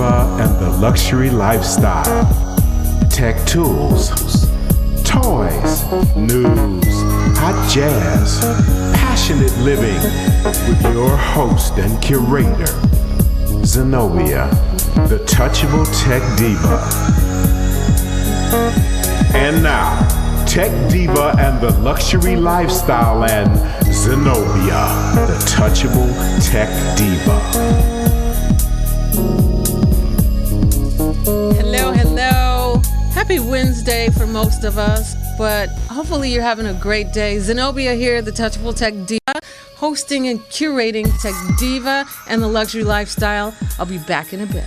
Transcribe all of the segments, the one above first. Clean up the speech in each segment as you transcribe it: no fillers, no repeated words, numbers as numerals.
Diva and the Luxury Lifestyle. Tech tools, toys, news, hot jazz, passionate living with your host and curator, Zenobia, the touchable tech diva. And now, Tech Diva and the Luxury Lifestyle and Zenobia, the touchable tech diva. Hello, hello. Happy Wednesday for most of us, but hopefully you're having a great day. Zenobia here, the touchable tech diva, hosting and curating Tech Diva and the Luxury Lifestyle. I'll be back in a bit.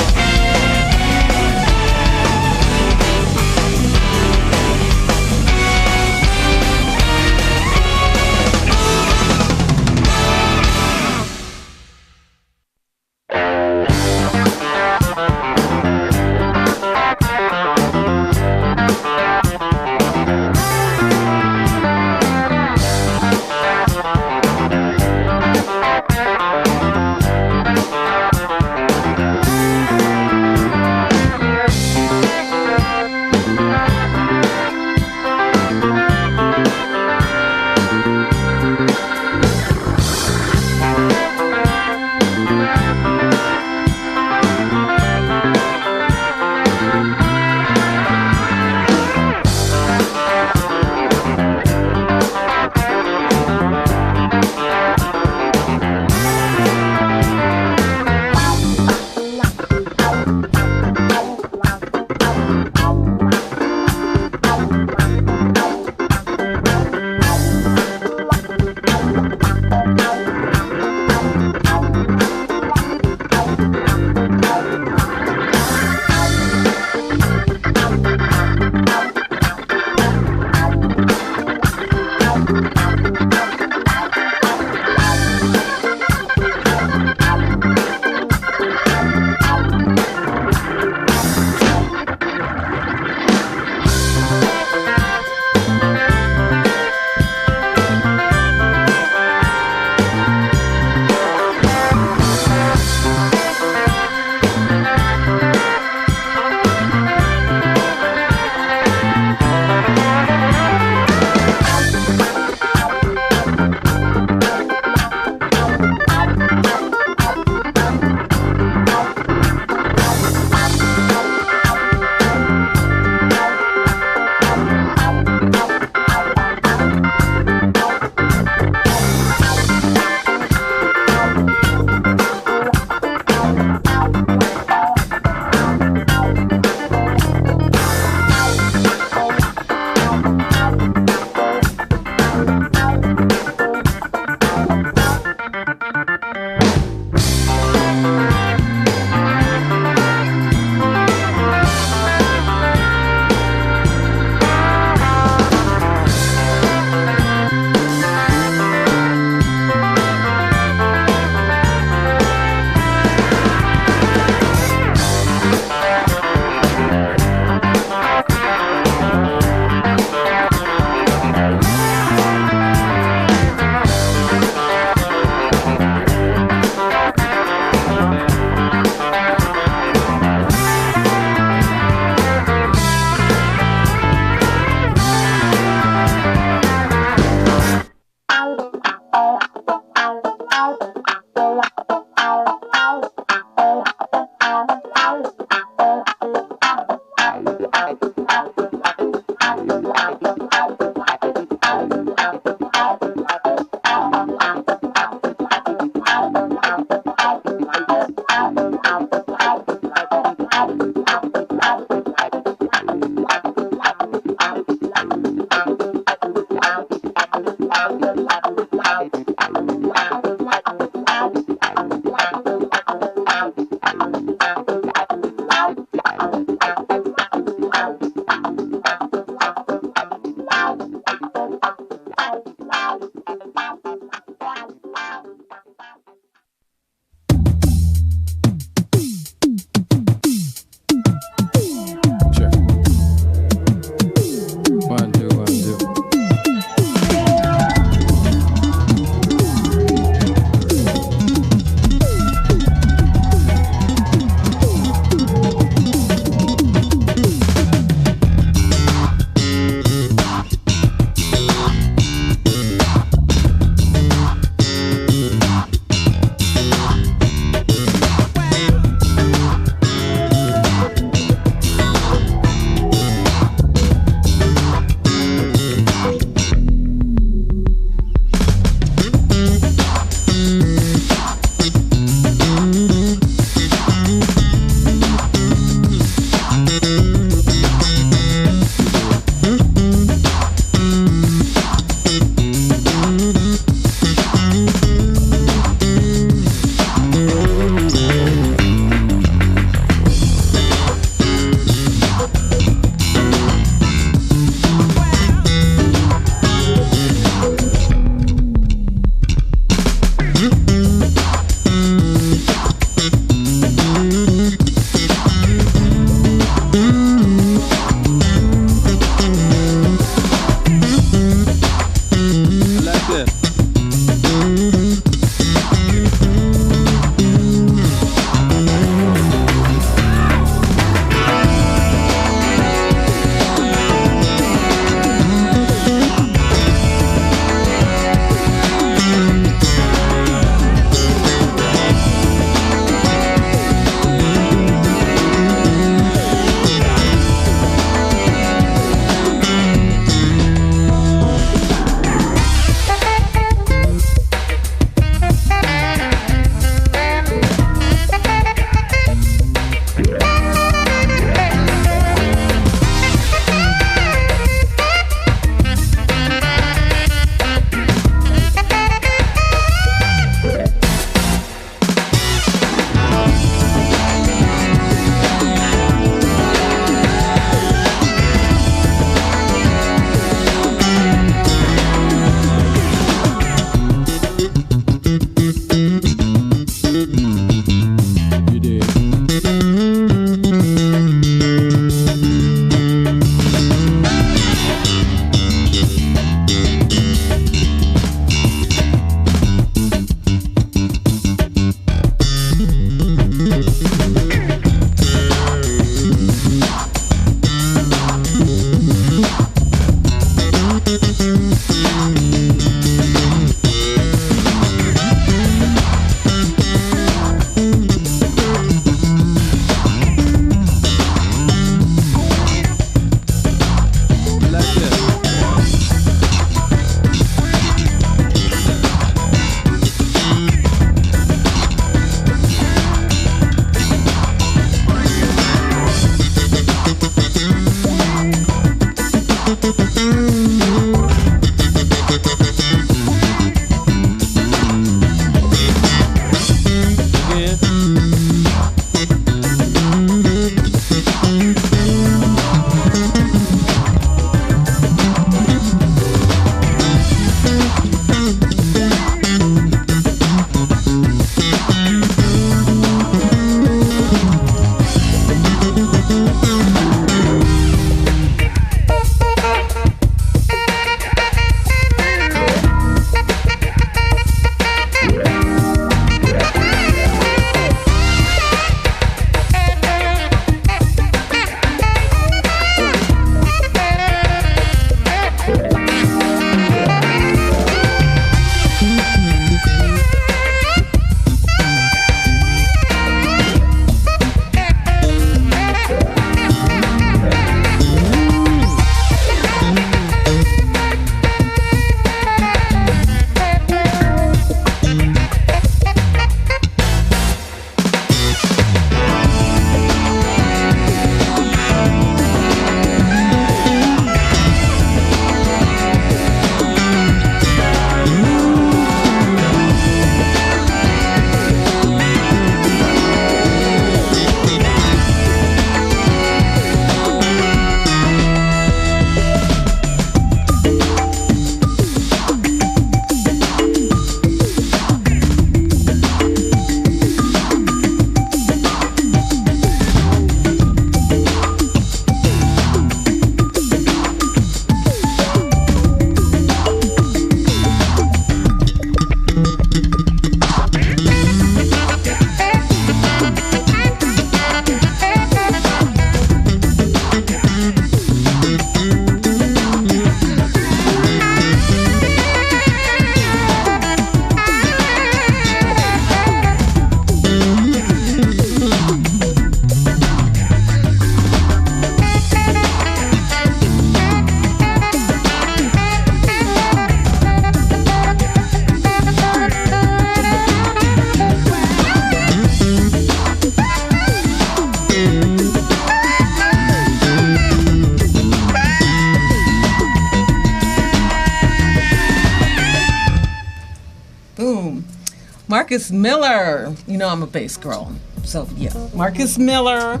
Marcus Miller. You know I'm a bass girl. So, yeah. Marcus Miller.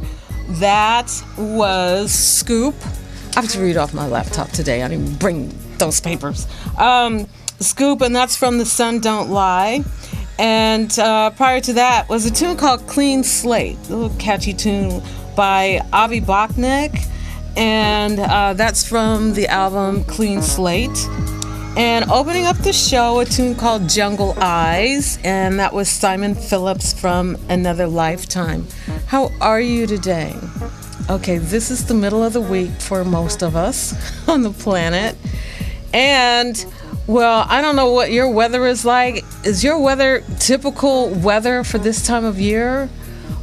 That was Scoop. I have to read off my laptop today. I didn't bring those papers. Scoop, and that's from The Sun Don't Lie. And prior to that was a tune called Clean Slate, a little catchy tune by Avi Bachnick. And that's from the album Clean Slate. And opening up the show, a tune called Jungle Eyes, and that was Simon Phillips from Another Lifetime. How are you today? Okay, this is the middle of the week for most of us on the planet. And, well, I don't know what your weather is like. Is your weather typical weather for this time of year?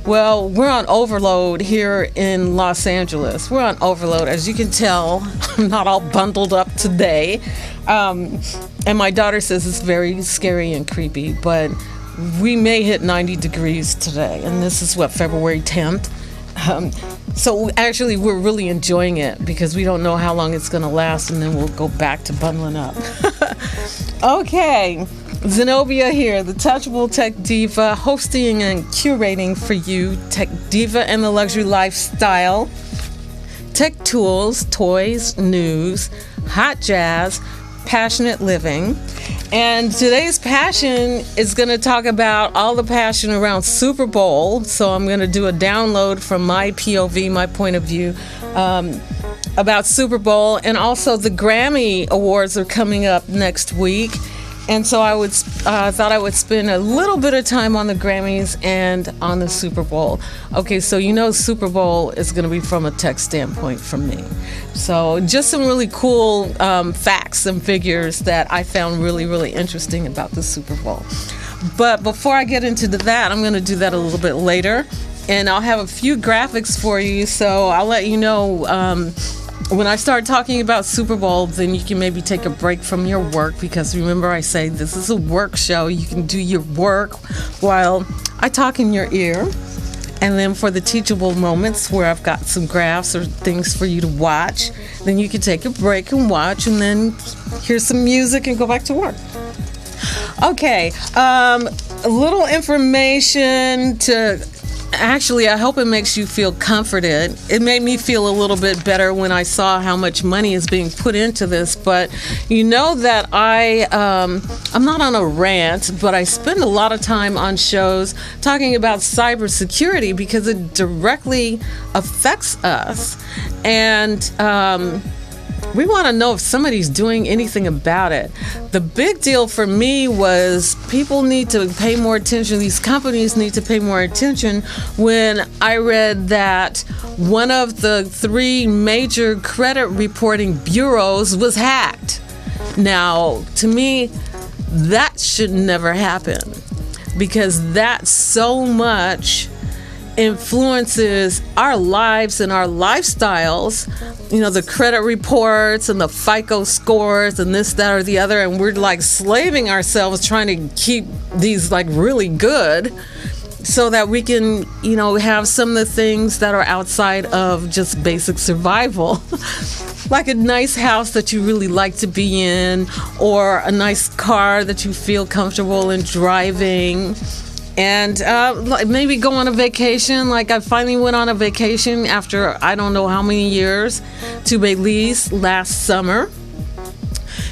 Well, we're on overload here in Los Angeles. We're on overload. As you can tell, I'm not all bundled up today. And my daughter says it's very scary and creepy, but we may hit 90 degrees today. And this is what, February 10th? So actually, we're really enjoying it because we don't know how long it's going to last, and then we'll go back to bundling up. Okay, Zenobia here, the Touchable Tech Diva, hosting and curating for you Tech Diva and the Luxury Lifestyle, tech tools, toys, news, hot jazz, passionate living. And today's passion is going to talk about all the passion around Super Bowl. So I'm going to do a download from my POV, my point of view, about Super Bowl. And also the Grammy Awards are coming up next week. And so I thought I would spend a little bit of time on the Grammys and on the Super Bowl. Okay, so you know Super Bowl is going to be from a tech standpoint from me. So just some really cool facts and figures that I found really, really interesting about the Super Bowl. But before I get into that, I'm going to do that a little bit later. And I'll have a few graphics for you, so I'll let you know when I start talking about Super Bowl, then you can maybe take a break from your work, because remember I say this is a work show. You can do your work while I talk in your ear. And then for the teachable moments where I've got some graphs or things for you to watch, then you can take a break and watch and then hear some music and go back to work. Okay, a little information to... Actually, I hope it makes you feel comforted. It made me feel a little bit better when I saw how much money is being put into this. But you know that I'm not on a rant, but I spend a lot of time on shows talking about cybersecurity because it directly affects us. And we want to know if somebody's doing anything about it. The big deal for me was people need to pay more attention. These companies need to pay more attention when I read that one of the 3 major credit reporting bureaus was hacked. Now, to me, that should never happen because that so much influences our lives and our lifestyles. You know, the credit reports and the FICO scores and this, that, or the other, and we're like slaving ourselves trying to keep these like really good so that we can, you know, have some of the things that are outside of just basic survival. Like a nice house that you really like to be in, or a nice car that you feel comfortable in driving. And maybe go on a vacation. Like I finally went on a vacation after I don't know how many years to Belize last summer.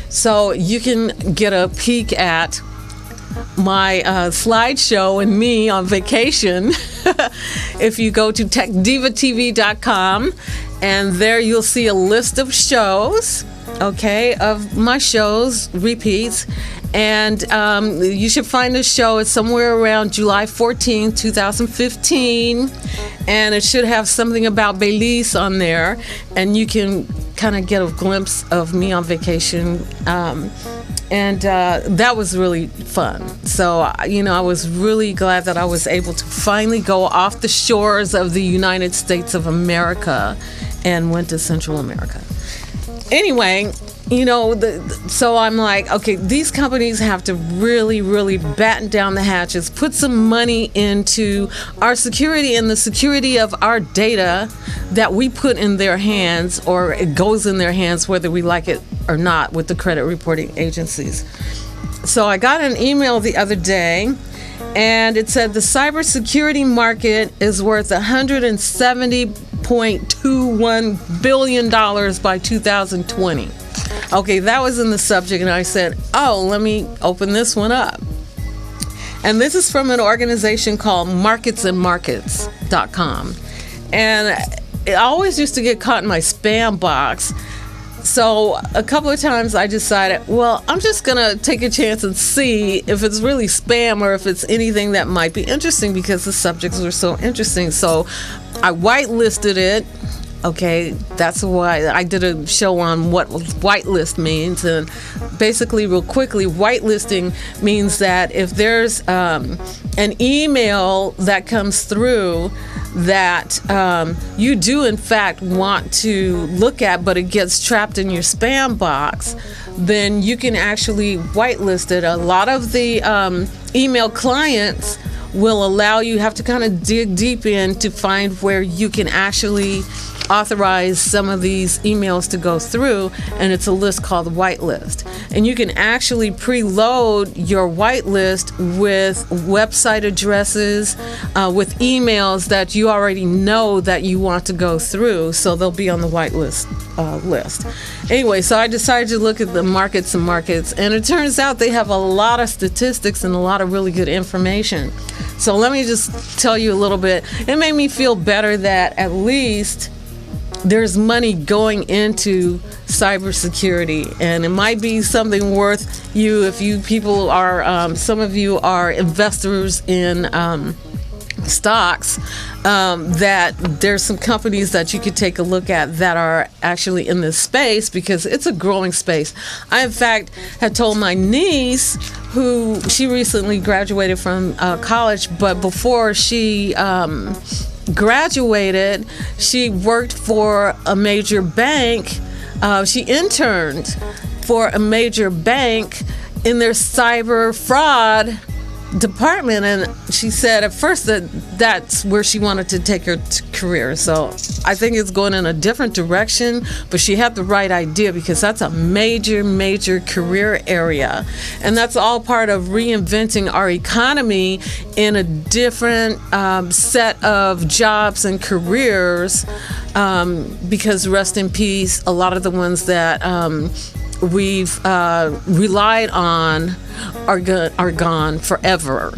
So you can get a peek at my slideshow and me on vacation if you go to techdivatv.com, and there you'll see a list of shows, okay, of my shows, repeats. And you should find the show. It's somewhere around July 14, 2015. And it should have something about Belize on there. And you can kind of get a glimpse of me on vacation. And that was really fun. So, you know, I was really glad that I was able to finally go off the shores of the United States of America and went to Central America. Anyway, you know, so I'm like, okay, these companies have to really, really batten down the hatches, put some money into our security and the security of our data that we put in their hands, or it goes in their hands whether we like it or not, with the credit reporting agencies. So I got an email the other day, And it said the cybersecurity market is worth $170.21 billion by 2020. Okay, that was in the subject, and I said, oh, let me open this one up. And this is from an organization called marketsandmarkets.com. And I always used to get caught in my spam box. So a couple of times I decided, well, I'm just going to take a chance and see if it's really spam or if it's anything that might be interesting, because the subjects were so interesting. So I whitelisted it. Okay, that's why I did a show on what whitelist means. And basically, real quickly, whitelisting means that if there's an email that comes through that you do in fact want to look at, but it gets trapped in your spam box, then you can actually whitelist it. A lot of the email clients will allow you, have to kind of dig deep in to find where you can actually authorize some of these emails to go through, and it's a list called whitelist. And you can actually preload your whitelist with website addresses, with emails that you already know that you want to go through, so they'll be on the whitelist list. Anyway, so I decided to look at the markets and markets, and it turns out they have a lot of statistics and a lot of really good information. So let me just tell you a little bit. It made me feel better that at least there's money going into cybersecurity, and it might be something worth you if you people are some of you are investors in stocks, that there's some companies that you could take a look at that are actually in this space, because it's a growing space. I in fact had told my niece, who she recently graduated from college, but before she graduated, she worked for a major bank. She interned for a major bank in their cyber fraud department, and she said at first that that's where she wanted to take her career. So I think it's going in a different direction, but she had the right idea, because that's a major career area, and that's all part of reinventing our economy in a different set of jobs and careers, because rest in peace, a lot of the ones that we've relied on are gone forever.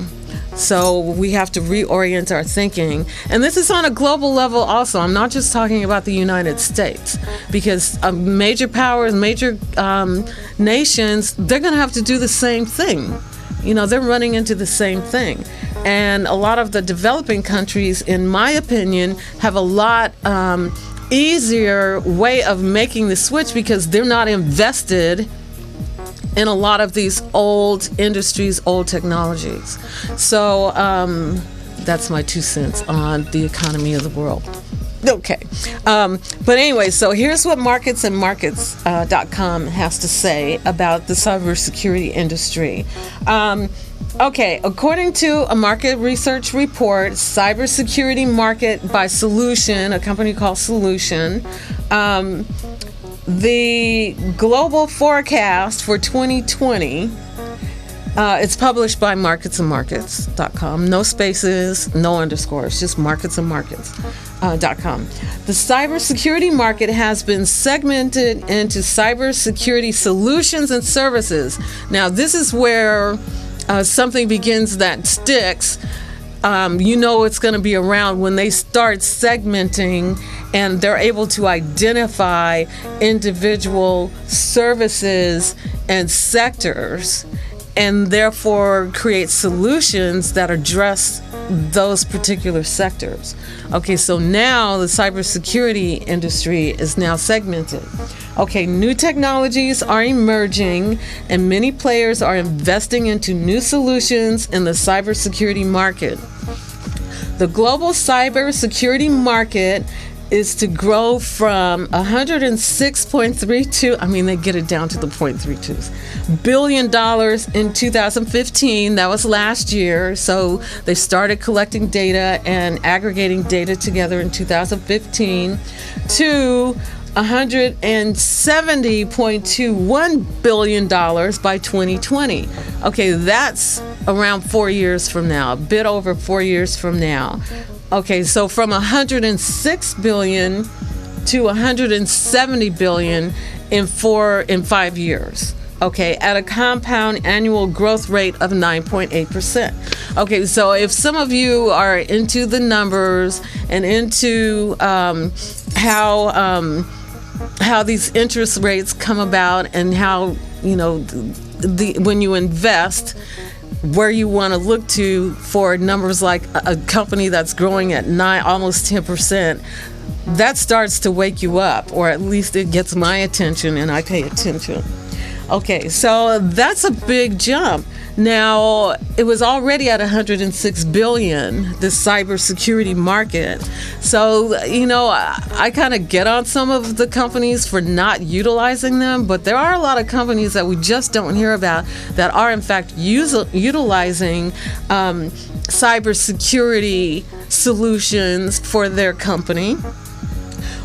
So we have to reorient our thinking. And this is on a global level also. I'm not just talking about the United States, because major powers, major nations, they're going to have to do the same thing. You know, they're running into the same thing. And a lot of the developing countries, in my opinion, have a lot easier way of making the switch, because they're not invested in a lot of these old industries, old technologies. So that's my 2 cents on the economy of the world. Okay. But anyway, so here's what marketsandmarkets.com has to say about the cybersecurity industry. Okay, according to a market research report, cybersecurity market by Solution, a company called Solution, the global forecast for 2020, it's published by marketsandmarkets.com. No spaces, no underscores, just marketsandmarkets.com. The cybersecurity market has been segmented into cybersecurity solutions and services. Now, this is where something begins that sticks. You know it's going to be around when they start segmenting and they're able to identify individual services and sectors, and therefore create solutions that address those particular sectors. Okay, so now the cybersecurity industry is now segmented. Okay, new technologies are emerging, and many players are investing into new solutions in the cybersecurity market. The global cybersecurity market is to grow from 106.32, I mean, they get it down to the 0.32s, billion dollars in 2015. That was last year. So they started collecting data and aggregating data together in 2015 to $170.21 billion by 2020. Okay, that's around 4 years from now, a bit over 4 years from now. Okay, so from 106 billion to 170 billion in 5 years. Okay, at a compound annual growth rate of 9.8%. Okay, so if some of you are into the numbers and into how these interest rates come about, and how, you know, when you invest, where you want to look to for numbers like a company that's growing at almost 10%, that starts to wake you up, or at least it gets my attention and I pay attention. Okay, so that's a big jump. Now, it was already at 106 billion, the cybersecurity market. So, you know, I kind of get on some of the companies for not utilizing them, but there are a lot of companies that we just don't hear about that are in fact utilizing cybersecurity solutions for their company.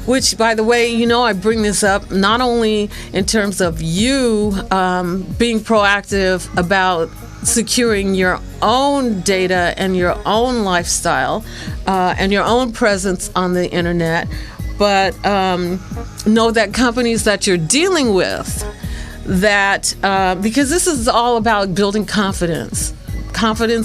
Which, by the way, you know, I bring this up not only in terms of you being proactive about securing your own data and your own lifestyle and your own presence on the internet, but know that companies that you're dealing with, that because this is all about building confidence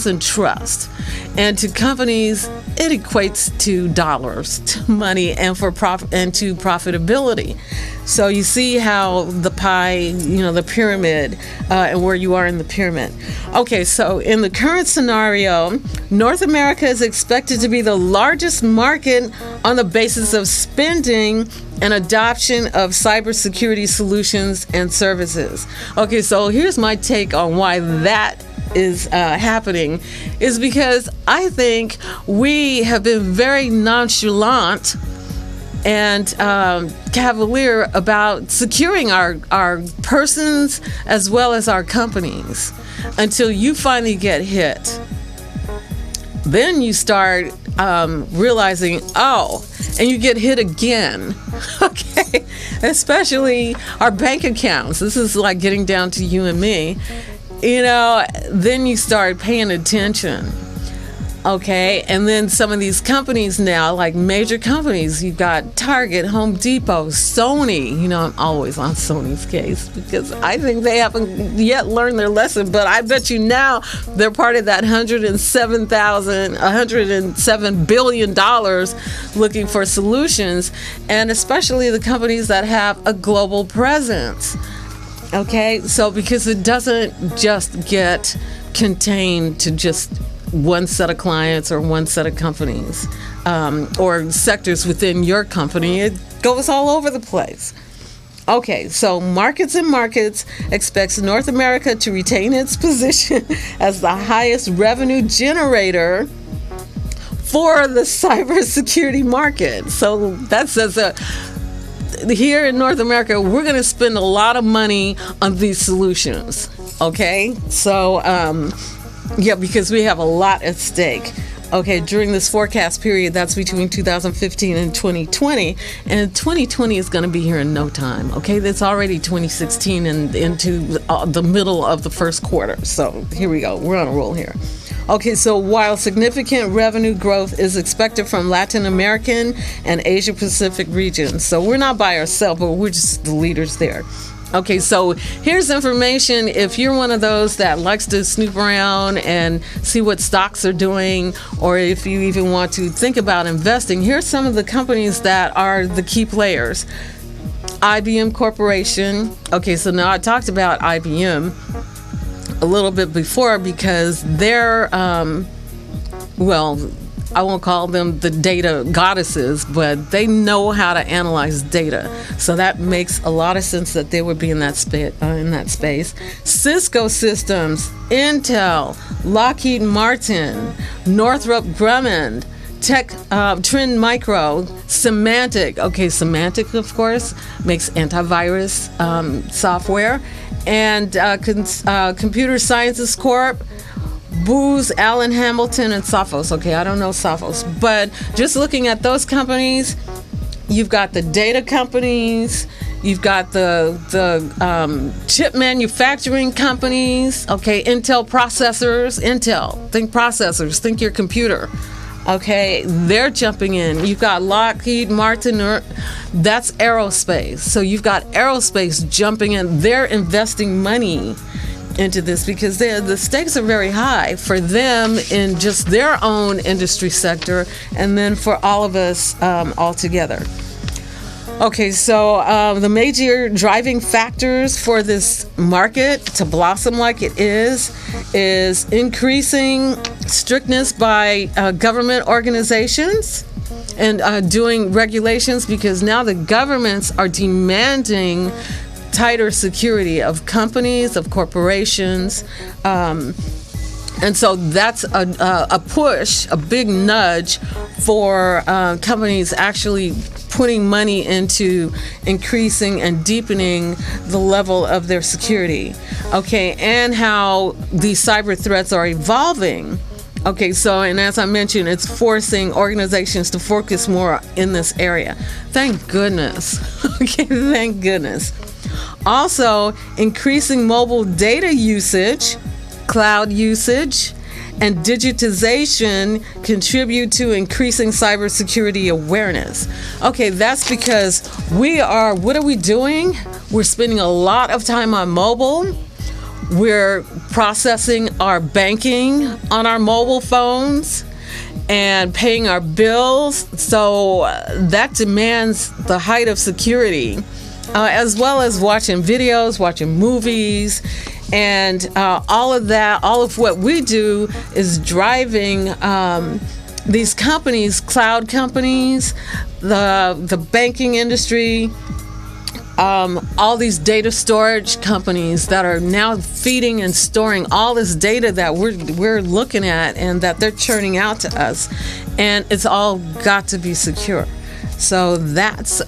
and trust. And to companies, it equates to dollars, to money, and to profitability. So you see how the pie, you know, the pyramid, and where you are in the pyramid. Okay, so in the current scenario, North America is expected to be the largest market on the basis of spending and adoption of cybersecurity solutions and services. Okay, so here's my take on why that is happening, is because I think we have been very nonchalant and cavalier about securing our persons as well as our companies until you finally get hit. Then you start realizing, and you get hit again. Okay, especially our bank accounts. This is like getting down to you and me. You know, then you start paying attention. Okay, and then some of these companies now, like major companies, you've got Target, Home Depot, Sony. You know, I'm always on Sony's case because I think they haven't yet learned their lesson, but I bet you now they're part of that $107 billion looking for solutions, and especially the companies that have a global presence. Okay, so because it doesn't just get contained to just one set of clients or one set of companies or sectors within your company, it goes all over the place. Okay, so Markets expects North America to retain its position as the highest revenue generator for the cybersecurity market. So that says here in North America, we're going to spend a lot of money on these solutions. Okay, so yeah, because we have a lot at stake. Okay, during this forecast period, that's between 2015 and 2020, and 2020 is going to be here in no time. Okay, that's already 2016 and into the middle of the first quarter. So here we go. We're on a roll here. Okay, so while significant revenue growth is expected from Latin American and Asia Pacific regions, so we're not by ourselves, but we're just the leaders there. Okay, so here's information if you're one of those that likes to snoop around and see what stocks are doing, or if you even want to think about investing. Here's some of the companies that are the key players. IBM Corporation. Okay, so now I talked about IBM a little bit before because they're, well, I won't call them the data goddesses, but they know how to analyze data. So that makes a lot of sense that they would be in that space. Cisco Systems, Intel, Lockheed Martin, Northrop Grumman, Trend Micro, Symantec. Okay, Symantec, of course, makes antivirus software. And Computer Sciences Corp, Booz Allen Hamilton, and Sophos. Okay, I don't know Sophos, but just looking at those companies, You've got the data companies. You've got the chip manufacturing companies. Okay, Intel processors. Intel, think processors. Think your computer. Okay, they're jumping in. You've got Lockheed Martin. That's aerospace. So you've got aerospace jumping in. They're investing money into this because the stakes are very high for them in just their own industry sector, and then for all of us all together. Okay, so the major driving factors for this market to blossom like it is increasing strictness by government organizations and doing regulations, because now the governments are demanding tighter security of companies, of corporations. And so that's a push, a big nudge for companies actually putting money into increasing and deepening the level of their security. Okay, and how these cyber threats are evolving. Okay, so, and as I mentioned, it's forcing organizations to focus more in this area. Thank goodness. Okay, thank goodness. Also, increasing mobile data usage, cloud usage, and digitization contribute to increasing cybersecurity awareness. Okay, that's because what are we doing? We're spending a lot of time on mobile. We're processing our banking on our mobile phones and paying our bills. So that demands the height of security, as well as watching videos, watching movies. And all of what we do is driving these companies, cloud companies, the banking industry, all these data storage companies that are now feeding and storing all this data that we're looking at and that they're churning out to us. And it's all got to be secure. So that's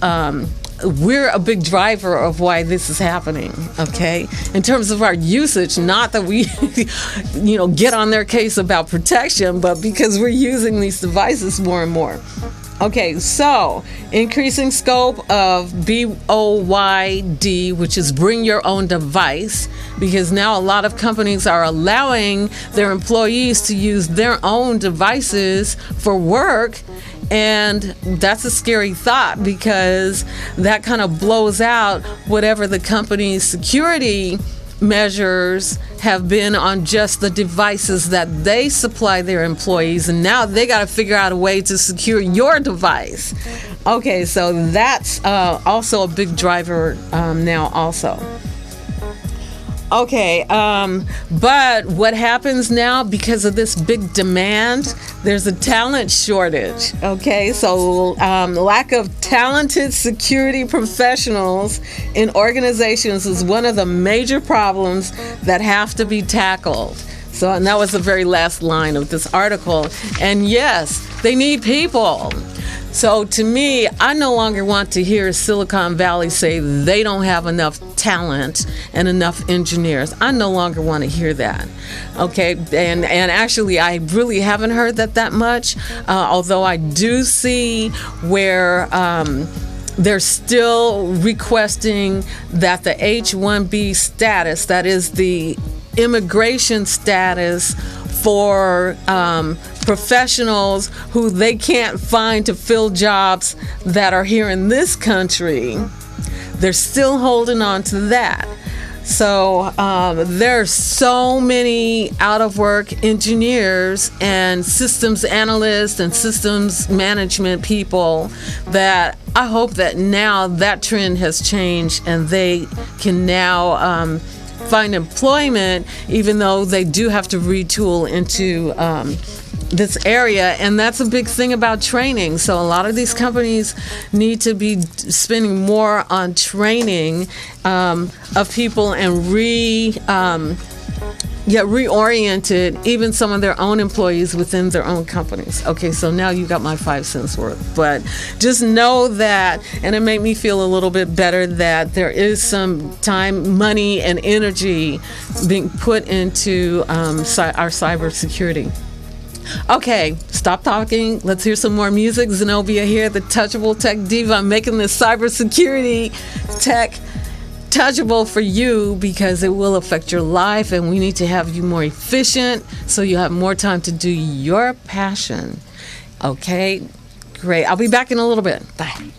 we're a big driver of why this is happening, okay? In terms of our usage, not that we, get on their case about protection, but because we're using these devices more and more. Okay, so increasing scope of BOYD, which is bring your own device, because now a lot of companies are allowing their employees to use their own devices for work. And that's a scary thought, because that kind of blows out whatever the company's security measures have been on just the devices that they supply their employees. And now they got to figure out a way to secure your device. Okay, so that's also a big driver now also. Okay, but what happens now because of this big demand? There's a talent shortage. Okay, so lack of talented security professionals in organizations is one of the major problems that have to be tackled. So, and that was the very last line of this article. And yes, they need people. So to me, I no longer want to hear Silicon Valley say they don't have enough talent and enough engineers. I no longer want to hear that. Okay, and actually I really haven't heard that much, although I do see where they're still requesting that the H-1B status, that is the immigration status for professionals who they can't find to fill jobs that are here in this country. They're still holding on to that. So there are so many out-of-work engineers and systems analysts and systems management people that I hope that now that trend has changed and they can now find employment, even though they do have to retool into this area. And that's a big thing about training. So a lot of these companies need to be spending more on training of people and reoriented even some of their own employees within their own companies. Okay, so now you got my 5 cents worth. But just know that, and it made me feel a little bit better that there is some time, money, and energy being put into our cybersecurity. Okay, stop talking. Let's hear some more music. Zenobia here, the Touchable Tech Diva. I'm making this cybersecurity tech touchable for you because it will affect your life, and we need to have you more efficient so you have more time to do your passion. Okay, great. I'll be back in a little bit. Bye.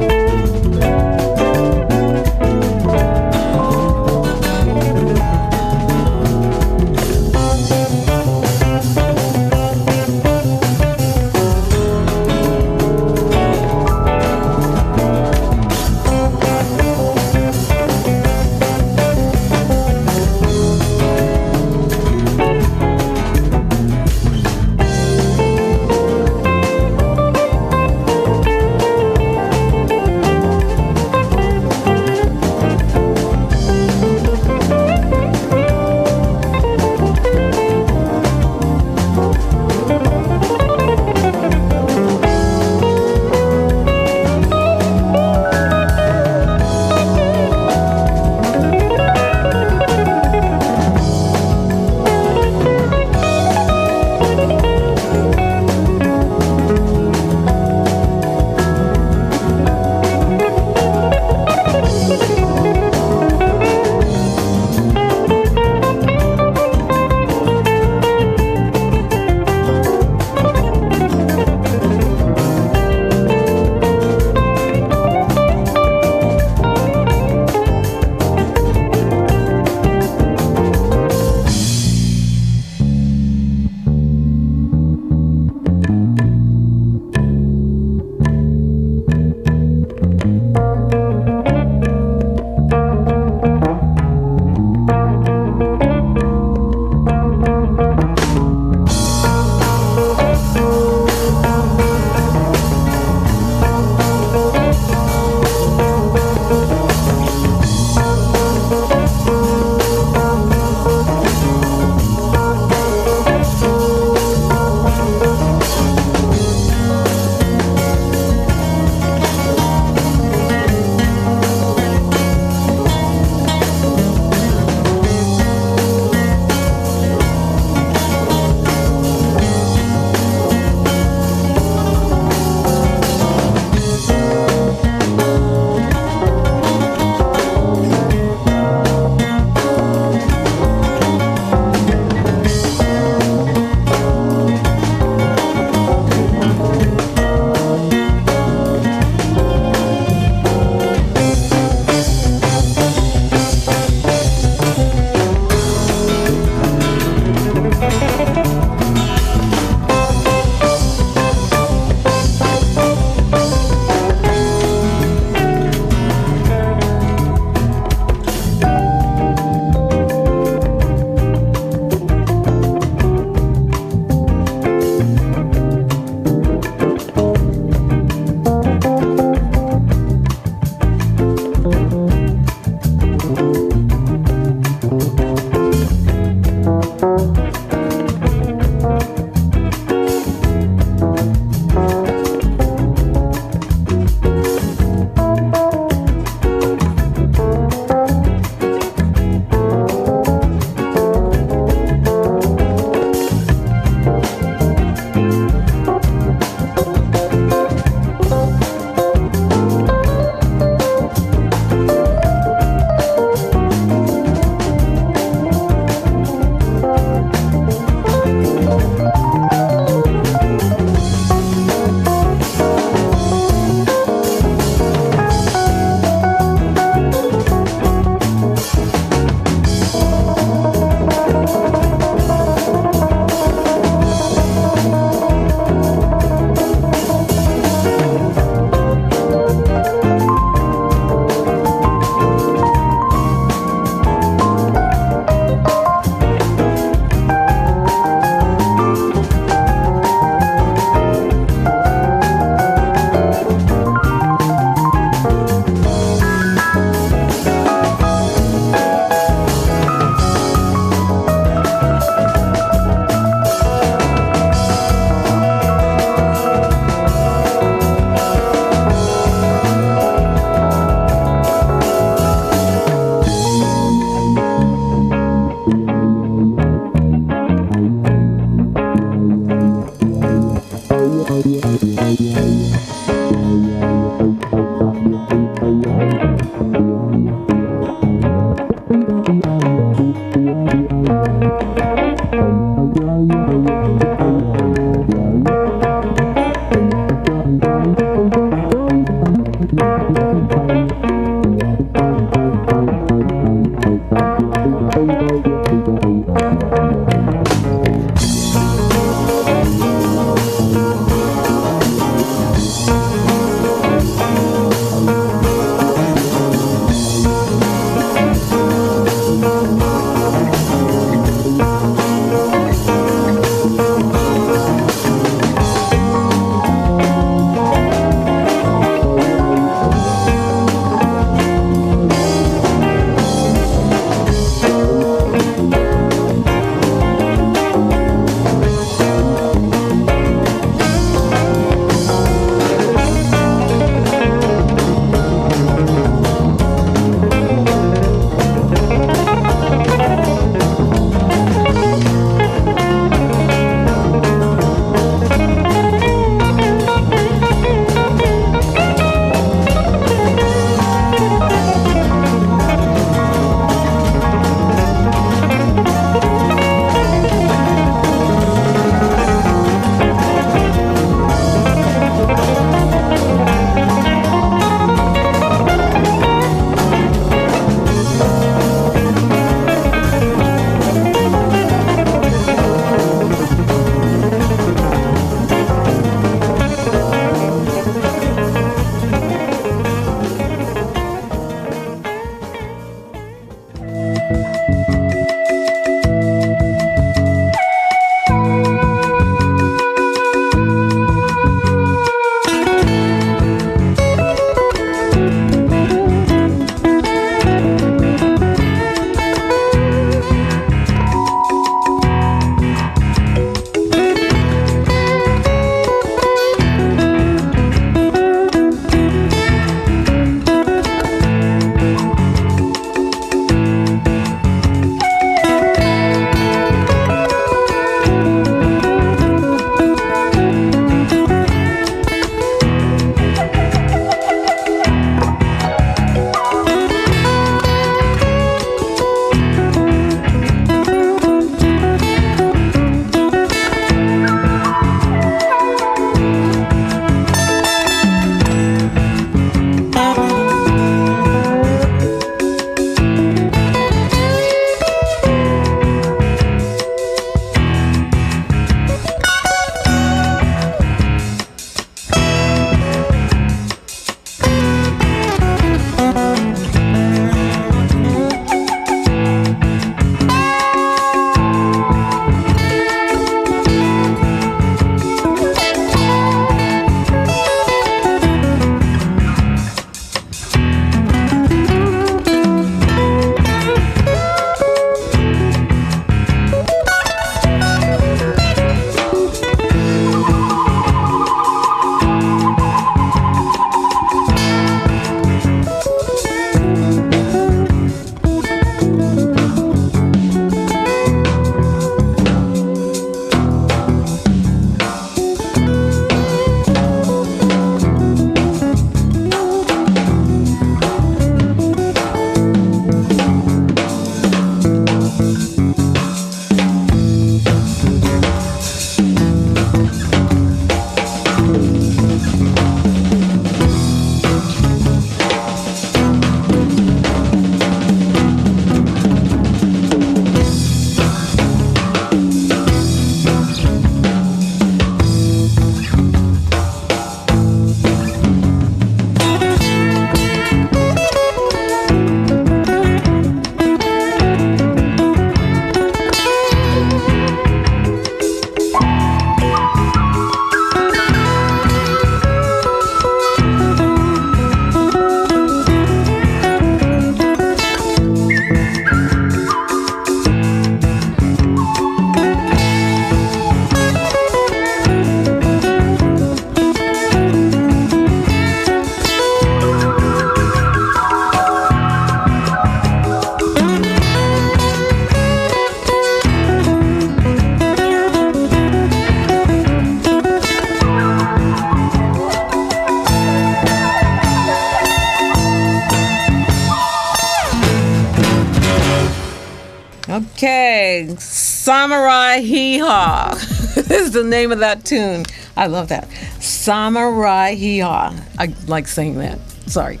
Okay, Samurai Hee Haw is the name of that tune. I love that. Samurai Hee Haw. I like saying that. Sorry.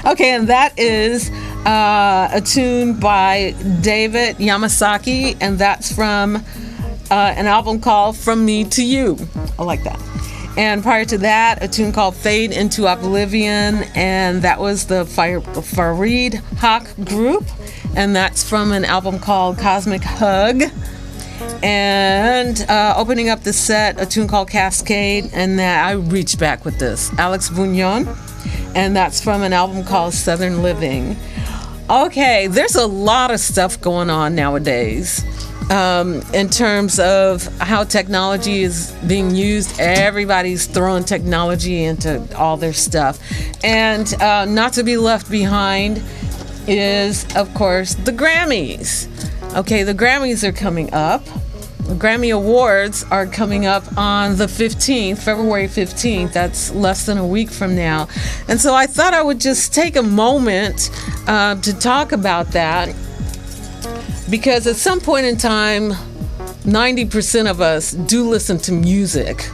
Okay, and that is a tune by David Yamasaki, and that's from an album called From Me to You. I like that. And prior to that, a tune called Fade into Oblivion, and that was the Fareed Hawk group, and that's from an album called Cosmic Hug. And opening up the set, a tune called Cascade, and I reached back with this, Alex Bugnon, and that's from an album called Southern Living. Okay, there's a lot of stuff going on nowadays. In terms of how technology is being used, everybody's throwing technology into all their stuff. And not to be left behind is, of course, the Grammys. Okay, the Grammys are coming up. The Grammy Awards are coming up on the 15th, February 15th. That's less than a week from now. And so I thought I would just take a moment to talk about that, because at some point in time, 90% of us do listen to music.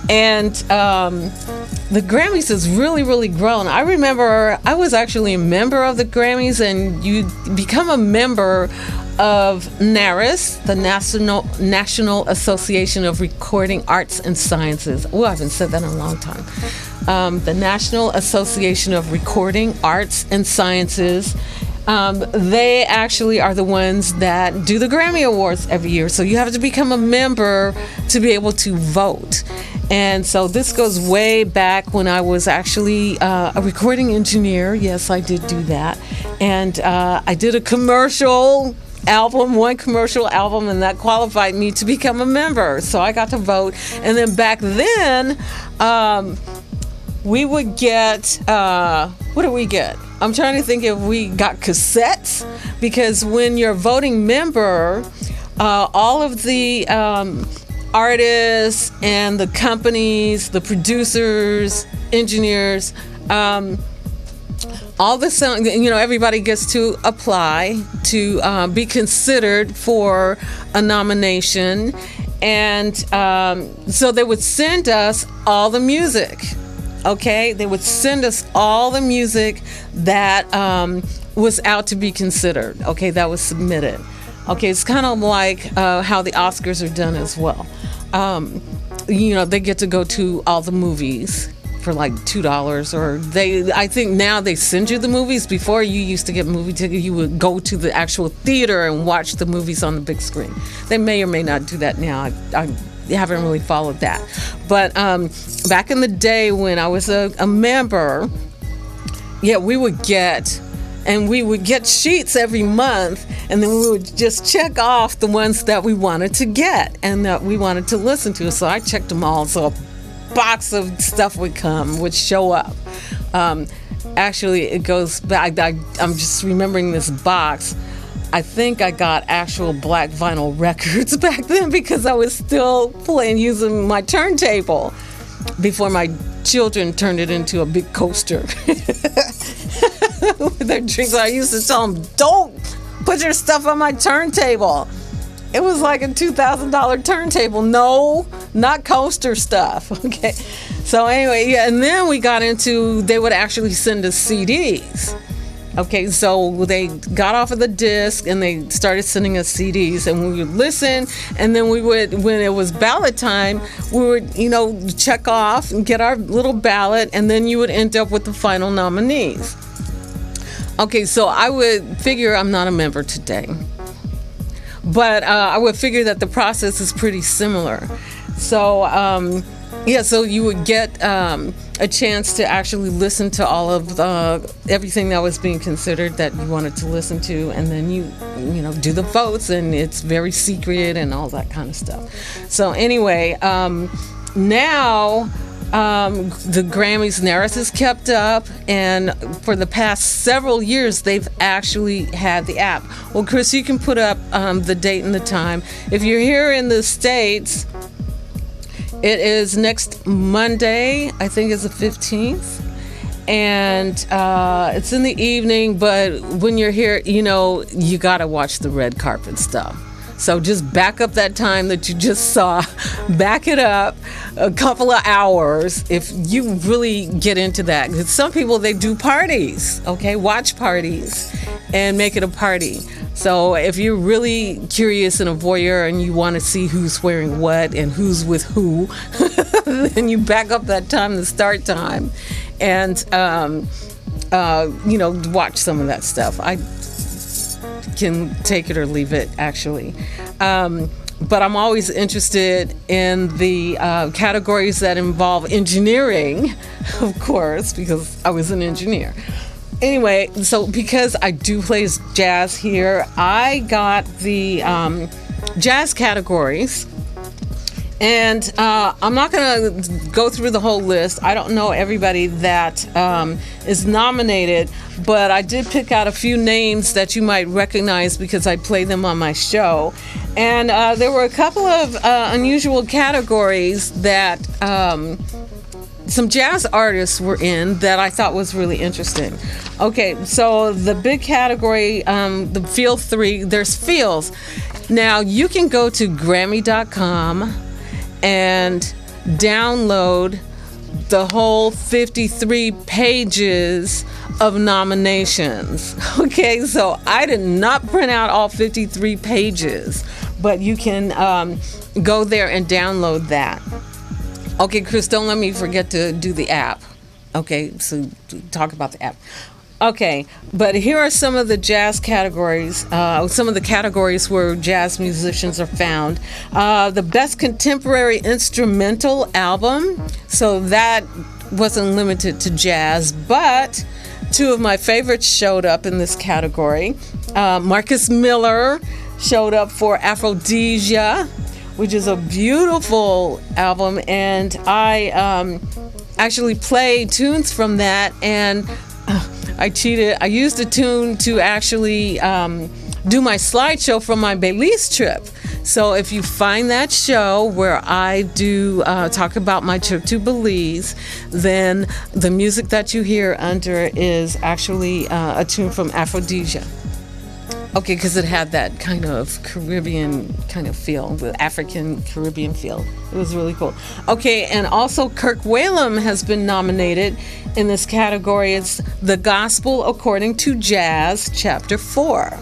And the Grammys has really, really grown. I remember I was actually a member of the Grammys, and you become a member of NARAS, the National Association of Recording Arts and Sciences. Oh, I haven't said that in a long time. The National Association of Recording Arts and Sciences. They actually are the ones that do the Grammy Awards every year. So you have to become a member to be able to vote. And so this goes way back when I was actually a recording engineer. Yes, I did do that. And I did a one commercial album, and that qualified me to become a member. So I got to vote. And then back then, we would get, what did we get? I'm trying to think if we got cassettes, because when you're a voting member, all of the artists and the companies, the producers, engineers, all the sound, everybody gets to apply to be considered for a nomination. And so they would send us all the music. Okay, they would send us all the music that was out to be considered. Okay, that was submitted. Okay, it's kind of like how the Oscars are done as well. They get to go to all the movies for like $2, or I think now they send you the movies. Before, you used to get movie tickets, you would go to the actual theater and watch the movies on the big screen. They may or may not do that now. I haven't really followed that. But back in the day when I was a member, we would get sheets every month, and then we would just check off the ones that we wanted to get and that we wanted to listen to. So I checked them all. So a box of stuff would show up. Actually, it goes back. I'm just remembering this box. I think I got actual black vinyl records back then, because I was still using my turntable before my children turned it into a big coaster with their drinks. I used to tell them, don't put your stuff on my turntable. It was like a $2,000 turntable. No, not coaster stuff. Okay. So anyway, and then we got into, they would actually send us CDs. Okay, so they got off of the disc and they started sending us CDs, and we would listen, and then we would, when it was ballot time, we would, check off and get our little ballot, and then you would end up with the final nominees. Okay, so I would figure, I'm not a member today, but I would figure that the process is pretty similar. So, so you would get a chance to actually listen to all of everything that was being considered that you wanted to listen to, and then you do the votes, and it's very secret and all that kind of stuff. So anyway, now the Grammys, NARAS is kept up, and for the past several years they've actually had the app. Well, Chris, you can put up the date and the time. If you're here in the States, it is next Monday, I think is the 15th, and it's in the evening, but when you're here, you gotta watch the red carpet stuff. So just back up that time that you just saw, back it up a couple of hours if you really get into that. Because some people, they do parties, okay, watch parties and make it a party. So if you're really curious and a voyeur and you want to see who's wearing what and who's with who, then you back up that time, the start time, and watch some of that stuff. I can take it or leave it, actually. But I'm always interested in the categories that involve engineering, of course, because I was an engineer. Anyway, so because I do play jazz here, I got the jazz categories. And I'm not going to go through the whole list. I don't know everybody that is nominated, but I did pick out a few names that you might recognize because I play them on my show. And there were a couple of unusual categories that some jazz artists were in that I thought was really interesting. Okay, so the big category, the field 3, there's fields. Now, you can go to Grammy.com and download the whole 53 pages of nominations. Okay, so I did not print out all 53 pages, but you can go there and download that. Okay, Chris, don't let me forget to do the app. Okay, so talk about the app. Okay, but here are some of the jazz categories, some of the categories where jazz musicians are found. The Best Contemporary Instrumental Album, so that wasn't limited to jazz, but two of my favorites showed up in this category. Marcus Miller showed up for Aphrodisia, which is a beautiful album, and I actually played tunes from that, and I cheated. I used a tune to actually do my slideshow from my Belize trip. So if you find that show where I do talk about my trip to Belize, then the music that you hear under is actually a tune from Aphrodisia. Okay, because it had that kind of Caribbean kind of feel, the African Caribbean feel. It was really cool. Okay, and also Kirk Whalum has been nominated in this category. It's The Gospel According to Jazz, Chapter 4.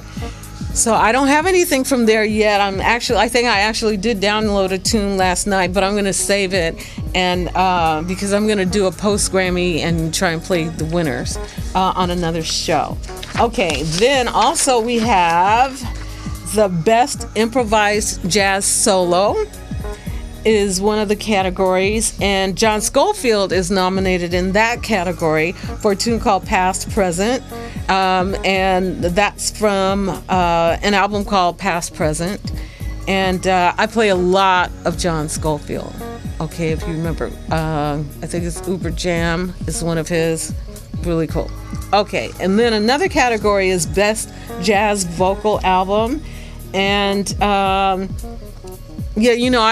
So I don't have anything from there yet. I think I actually did download a tune last night, but I'm going to save it, and because I'm going to do a post-Grammy and try and play the winners on another show. Okay, then also we have the Best Improvised Jazz Solo is one of the categories, and John Scofield is nominated in that category for a tune called Past Present, and that's from an album called Past Present, and I play a lot of John Scofield. Okay, if you remember, I think it's Uber Jam is one of his. Really cool. Okay, and then another category is Best Jazz Vocal Album, and I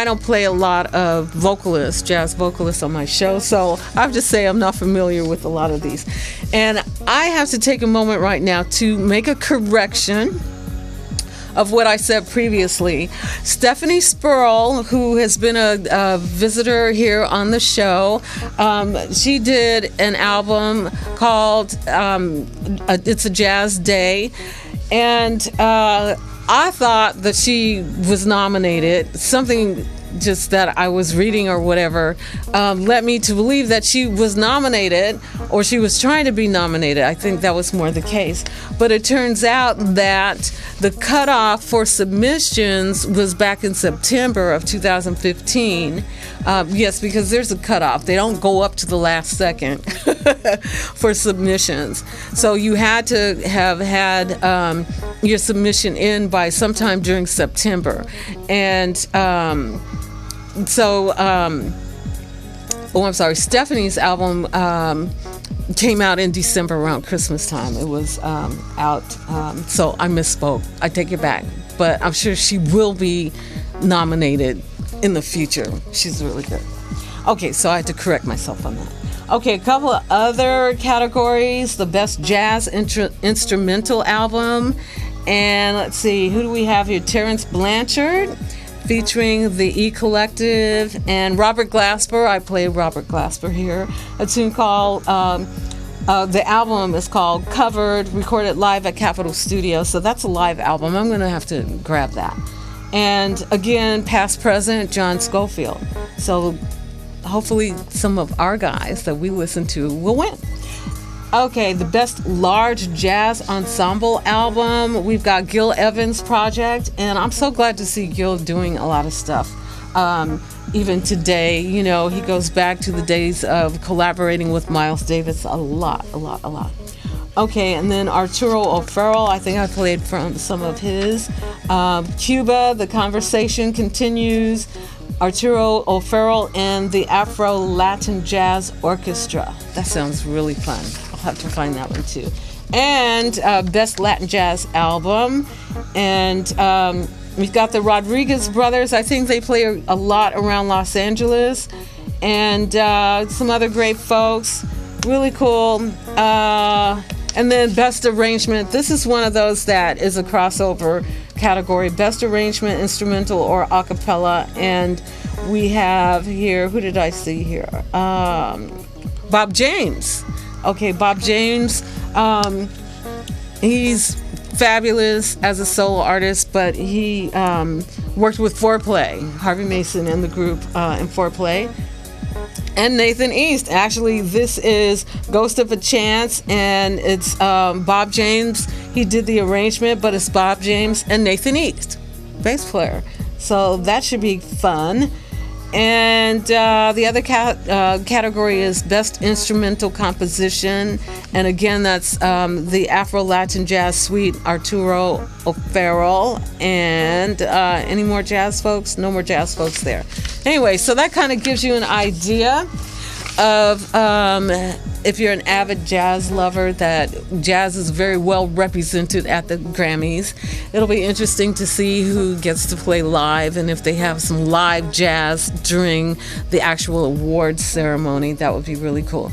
don't play a lot of jazz vocalists on my show, so I have to say I'm not familiar with a lot of these. And I have to take a moment right now to make a correction of what I said previously. Stephanie Spurl, who has been a visitor here on the show, she did an album called It's a Jazz Day, and I thought that she was nominated. Something just that I was reading or whatever led me to believe that she was nominated, or she was trying to be nominated. I think that was more the case. But it turns out that the cutoff for submissions was back in September of 2015. Yes, because there's a cutoff. They don't go up to the last second for submissions. So you had to have had your submission in by sometime during September. And Stephanie's album came out in December around Christmas time. It was out, so I misspoke. I take it back. But I'm sure she will be nominated in the future. She's really good. Okay, so I had to correct myself on that. Okay, a couple of other categories. The best jazz instrumental album. And let's see, who do we have here? Terrence Blanchard, featuring the E Collective and Robert Glasper. I played Robert Glasper here. A tune called, the album is called Covered, recorded live at Capitol Studio. So that's a live album. I'm going to have to grab that. And again, past present, John Scofield. So hopefully some of our guys that we listen to will win. Okay, the best large jazz ensemble album, we've got Gil Evans' project, and I'm so glad to see Gil doing a lot of stuff. Even today, you know, he goes back to the days of collaborating with Miles Davis a lot. Okay, and then Arturo O'Farrell, I think I played from some of his. Cuba, The Conversation Continues. Arturo O'Farrell and the Afro-Latin Jazz Orchestra. That sounds really fun. I'll have to find that one too. And Best Latin Jazz Album. And we've got the Rodriguez Brothers. I think they play a lot around Los Angeles. And some other great folks. Really cool. And then Best Arrangement. This is one of those that is a crossover category. Best Arrangement, Instrumental or a cappella. And we have here, who did I see here? Bob James. Okay, Bob James. He's fabulous as a solo artist, but he worked with Foreplay, Harvey Mason and the group in Foreplay. And Nathan East. Actually, this is Ghost of a Chance, and it's Bob James. He did the arrangement, but it's Bob James and Nathan East, bass player. So that should be fun. And the other category is Best Instrumental Composition. And again, that's the Afro-Latin Jazz Suite, Arturo O'Farrell. And any more jazz folks? No more jazz folks there. Anyway, so that kind of gives you an idea of if you're an avid jazz lover, that jazz is very well represented at the Grammys. It'll be interesting to see who gets to play live and if they have some live jazz during the actual awards ceremony. That would be really cool.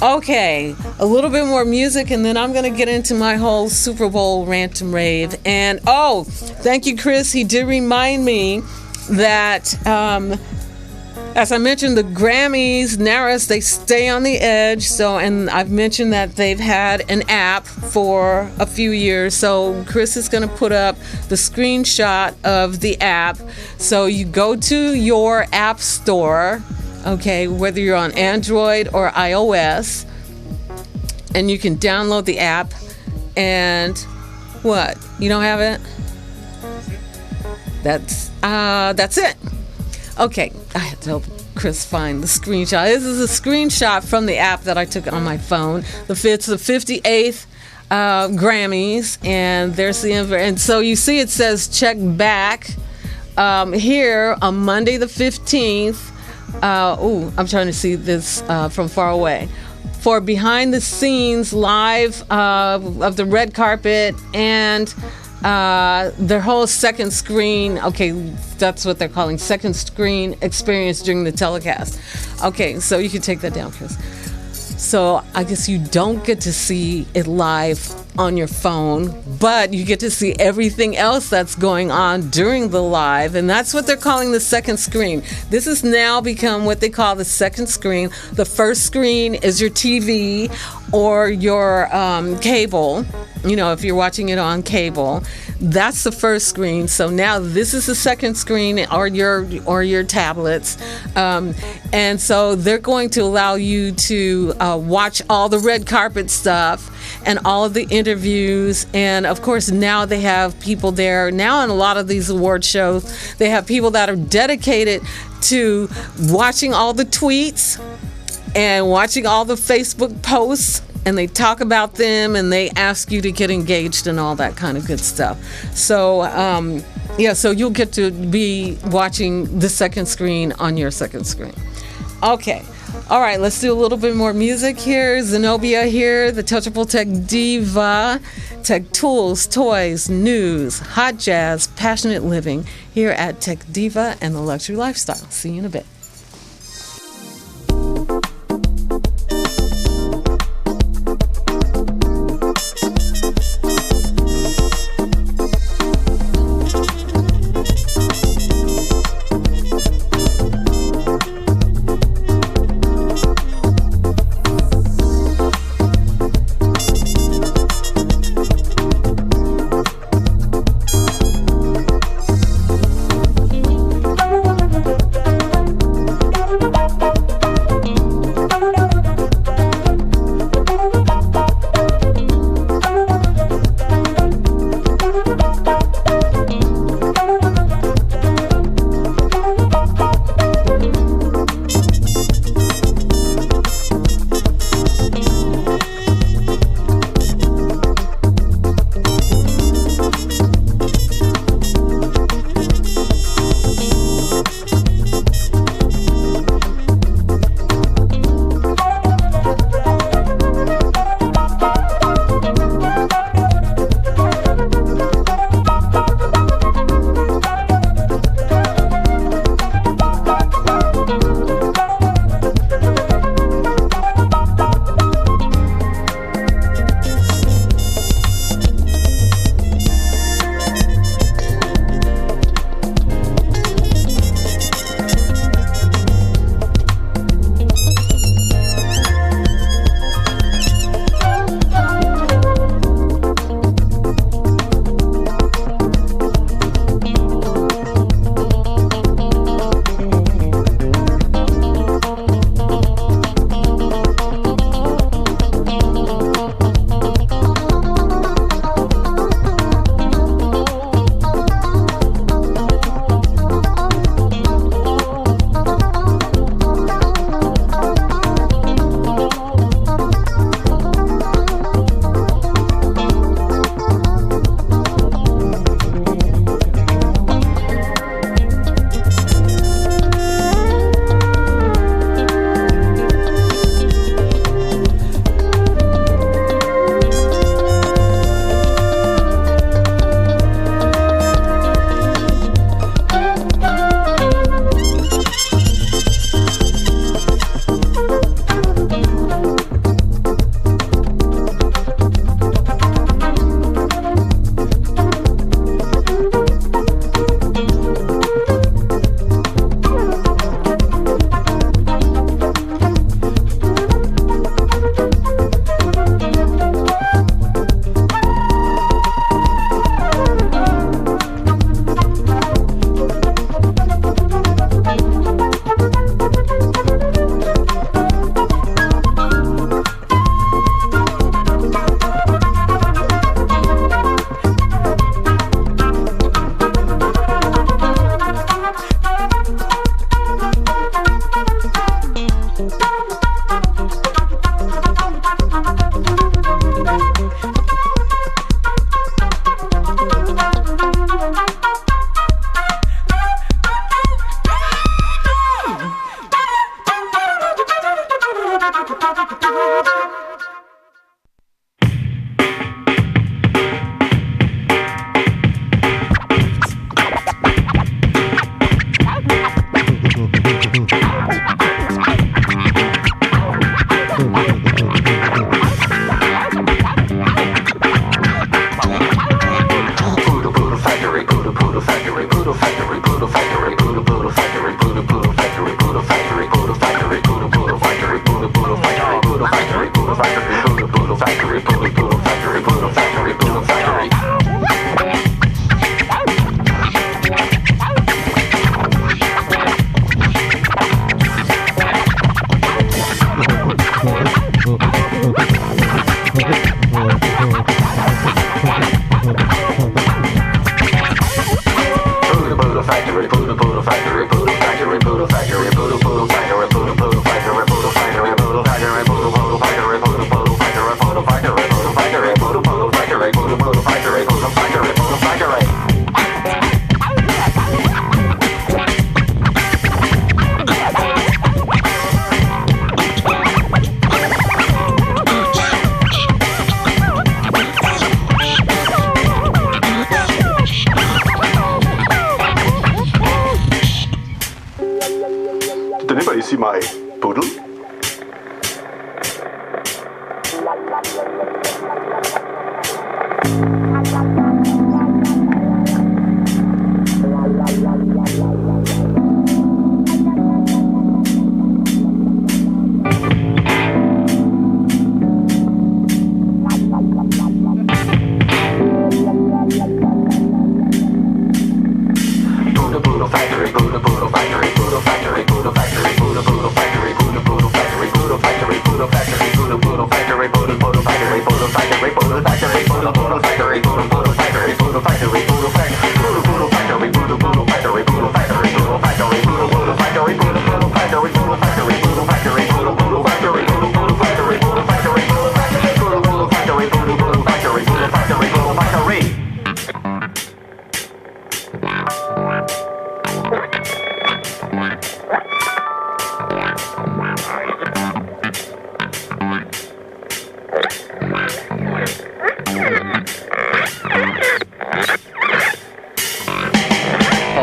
Okay, a little bit more music, and then I'm going to get into my whole Super Bowl rant and rave. And oh, thank you, Chris. He did remind me that as I mentioned, the Grammys, NARAS, they stay on the edge. So, and I've mentioned that they've had an app for a few years. So Chris is going to put up the screenshot of the app. So you go to your app store, okay, whether you're on Android or iOS, and you can download the app. And what? You don't have it? That's it. Okay, I had to help Chris find the screenshot. This is a screenshot from the app that I took on my phone. It's the 58th Grammys, and there's the and so you see it says check back here on Monday the 15th. I'm trying to see this from far away. For behind the scenes live of the red carpet and their whole second screen, okay, that's what they're calling second screen experience during the telecast. Okay, so you can take that down, Chris. So I guess you don't get to see it live on your phone, but you get to see everything else that's going on during the live, and that's what they're calling the second screen. This has now become what they call the second screen. The first screen is your TV or your cable. You know, if you're watching it on cable, that's the first screen. So now this is the second screen, or your tablets, and so they're going to allow you to watch all the red carpet stuff and all of the interviews. And of course, now they have people there. Now in a lot of these award shows, they have people that are dedicated to watching all the tweets and watching all the Facebook posts, and they talk about them and they ask you to get engaged and all that kind of good stuff. So so you'll get to be watching the second screen on your second screen. Okay. All right, let's do a little bit more music here. Zenobia here, the Touchable Tech Diva. Tech tools, toys, news, hot jazz, passionate living here at Tech Diva and the Luxury Lifestyle. See you in a bit.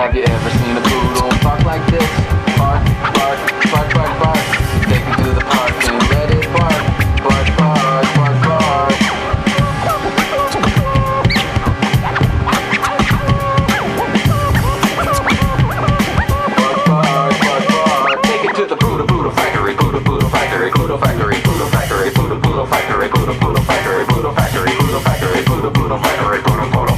Have you ever seen a poodle bark like this? Bark, bark, bark, bark, bark. Take it to the park and let it bark. Bark, bark, bark, bark. Bark, bark, bark, bark. Take it to the poodle, poodle factory, poodle, poodle factory, poodle factory, poodle factory, poodle, poodle factory, poodle, poodle factory, poodle factory, poodle factory, poodle, poodle factory, poodle, poodle.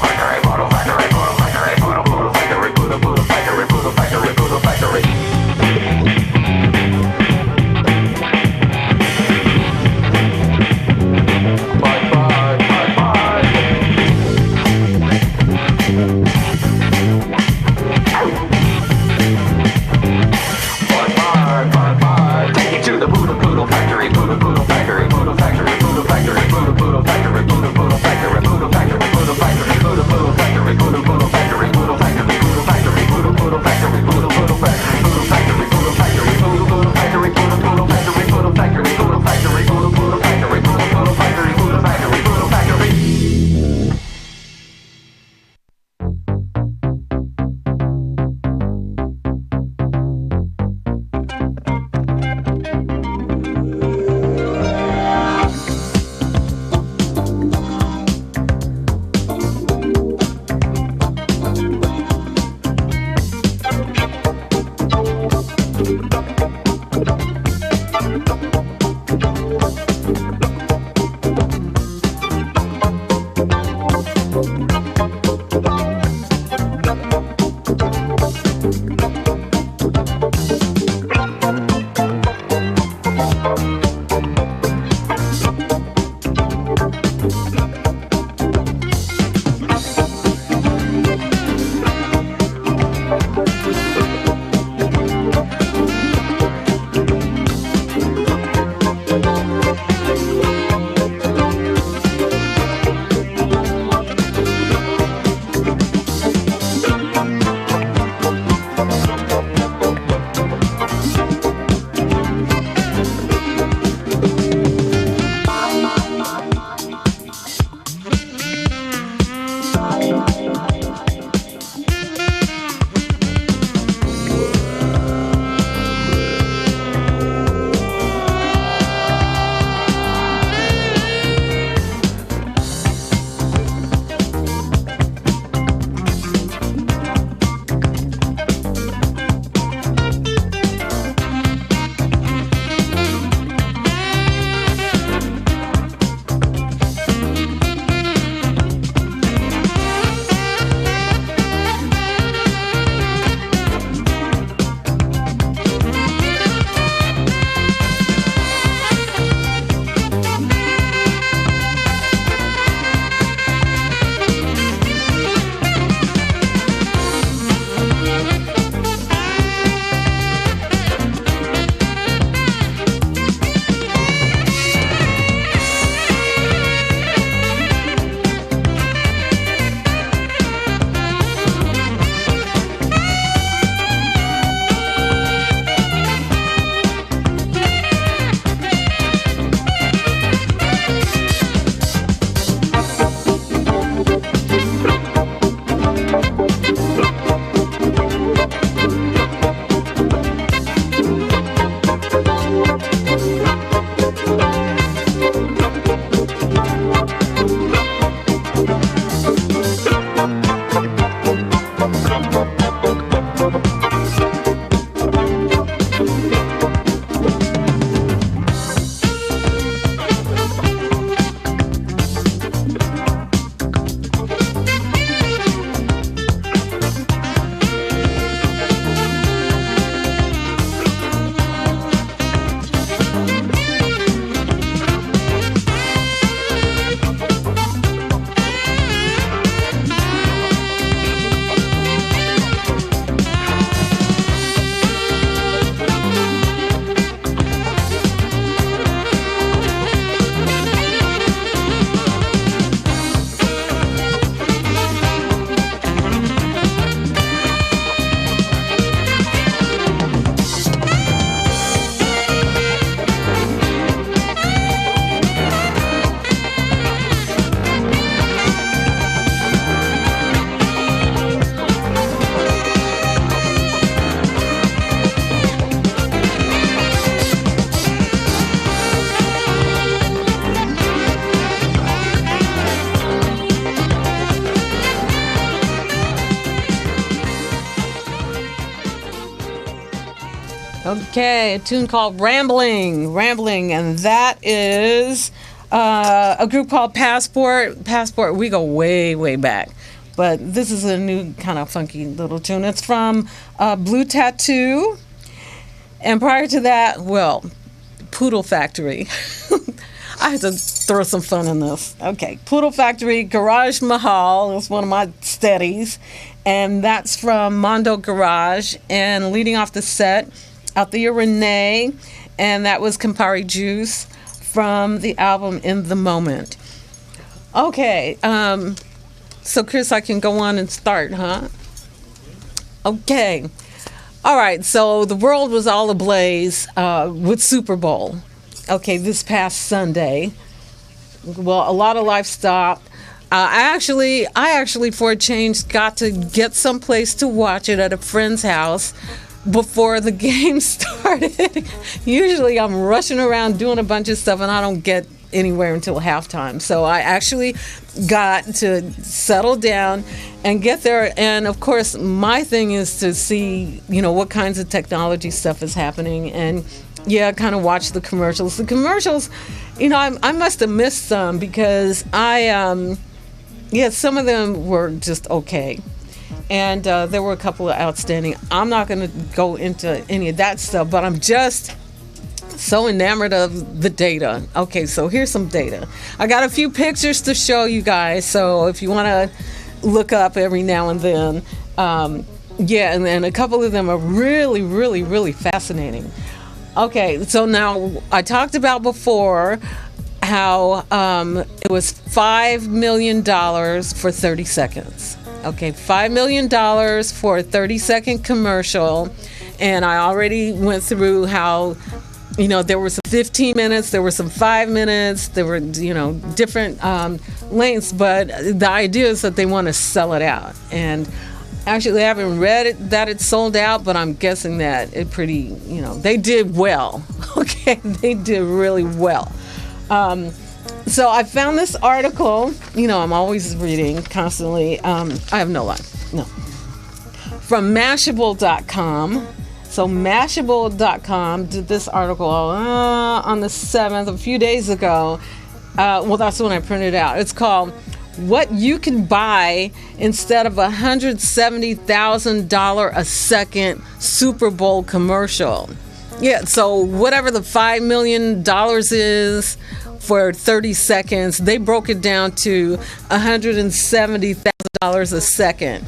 Okay, a tune called Rambling, and that is a group called Passport. Passport, we go way back. But this is a new kind of funky little tune. It's from Blue Tattoo. And prior to that, well, Poodle Factory. I had to throw some fun in this. Okay, Poodle Factory, Garage Mahal is one of my steadies. And that's from Mondo Garage. And leading off the set, Althea Renee. And that was Campari Juice from the album In the Moment. Okay, so Chris, I can go on and start, huh? Okay. All right, so the world was all ablaze with Super Bowl. Okay, this past Sunday. Well, a lot of life stopped. I actually, for a change, got to get someplace to watch it at a friend's house before the game started. Usually I'm rushing around doing a bunch of stuff and I don't get anywhere until halftime. So I actually got to settle down and get there. And of course, my thing is to see, what kinds of technology stuff is happening. And yeah, kind of watch the commercials. The commercials, I must have missed some because some of them were just okay. And there were a couple of outstanding. I'm not going to go into any of that stuff, but I'm just so enamored of the data. Okay, so here's some data. I got a few pictures to show you guys, so if you want to look up every now and then, and a couple of them are really fascinating. Okay, so now I talked about before how it was $5 million for 30 seconds. Okay, $5 million for a 30-second commercial, and I already went through how there were some 15 minutes, there were some 5 minutes, there were, different lengths, but the idea is that they want to sell it out. And actually, I haven't read it that it's sold out, but I'm guessing that it they did well. Okay, they did really well. So I found this article, I'm always reading constantly. I have no life, no. From Mashable.com. So Mashable.com did this article on the 7th, a few days ago. That's when I printed it out. It's called What You Can Buy Instead of $170,000 a Second Super Bowl Commercial. Yeah, so whatever the $5 million is for 30 seconds, they broke it down to $170,000 a second.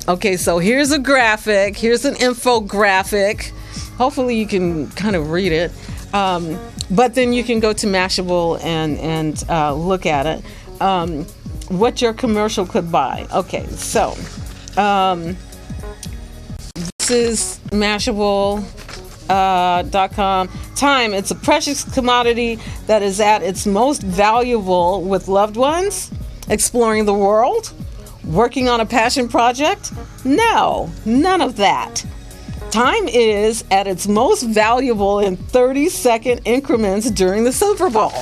Okay, so here's a graphic. Here's an infographic. Hopefully you can kind of read it. But then you can go to Mashable and look at it. What your commercial could buy. Okay, so this is Mashable.com. Time, it's a precious commodity that is at its most valuable with loved ones, exploring the world, working on a passion project. No, none of that. Time is at its most valuable in 30-second increments during the Super Bowl.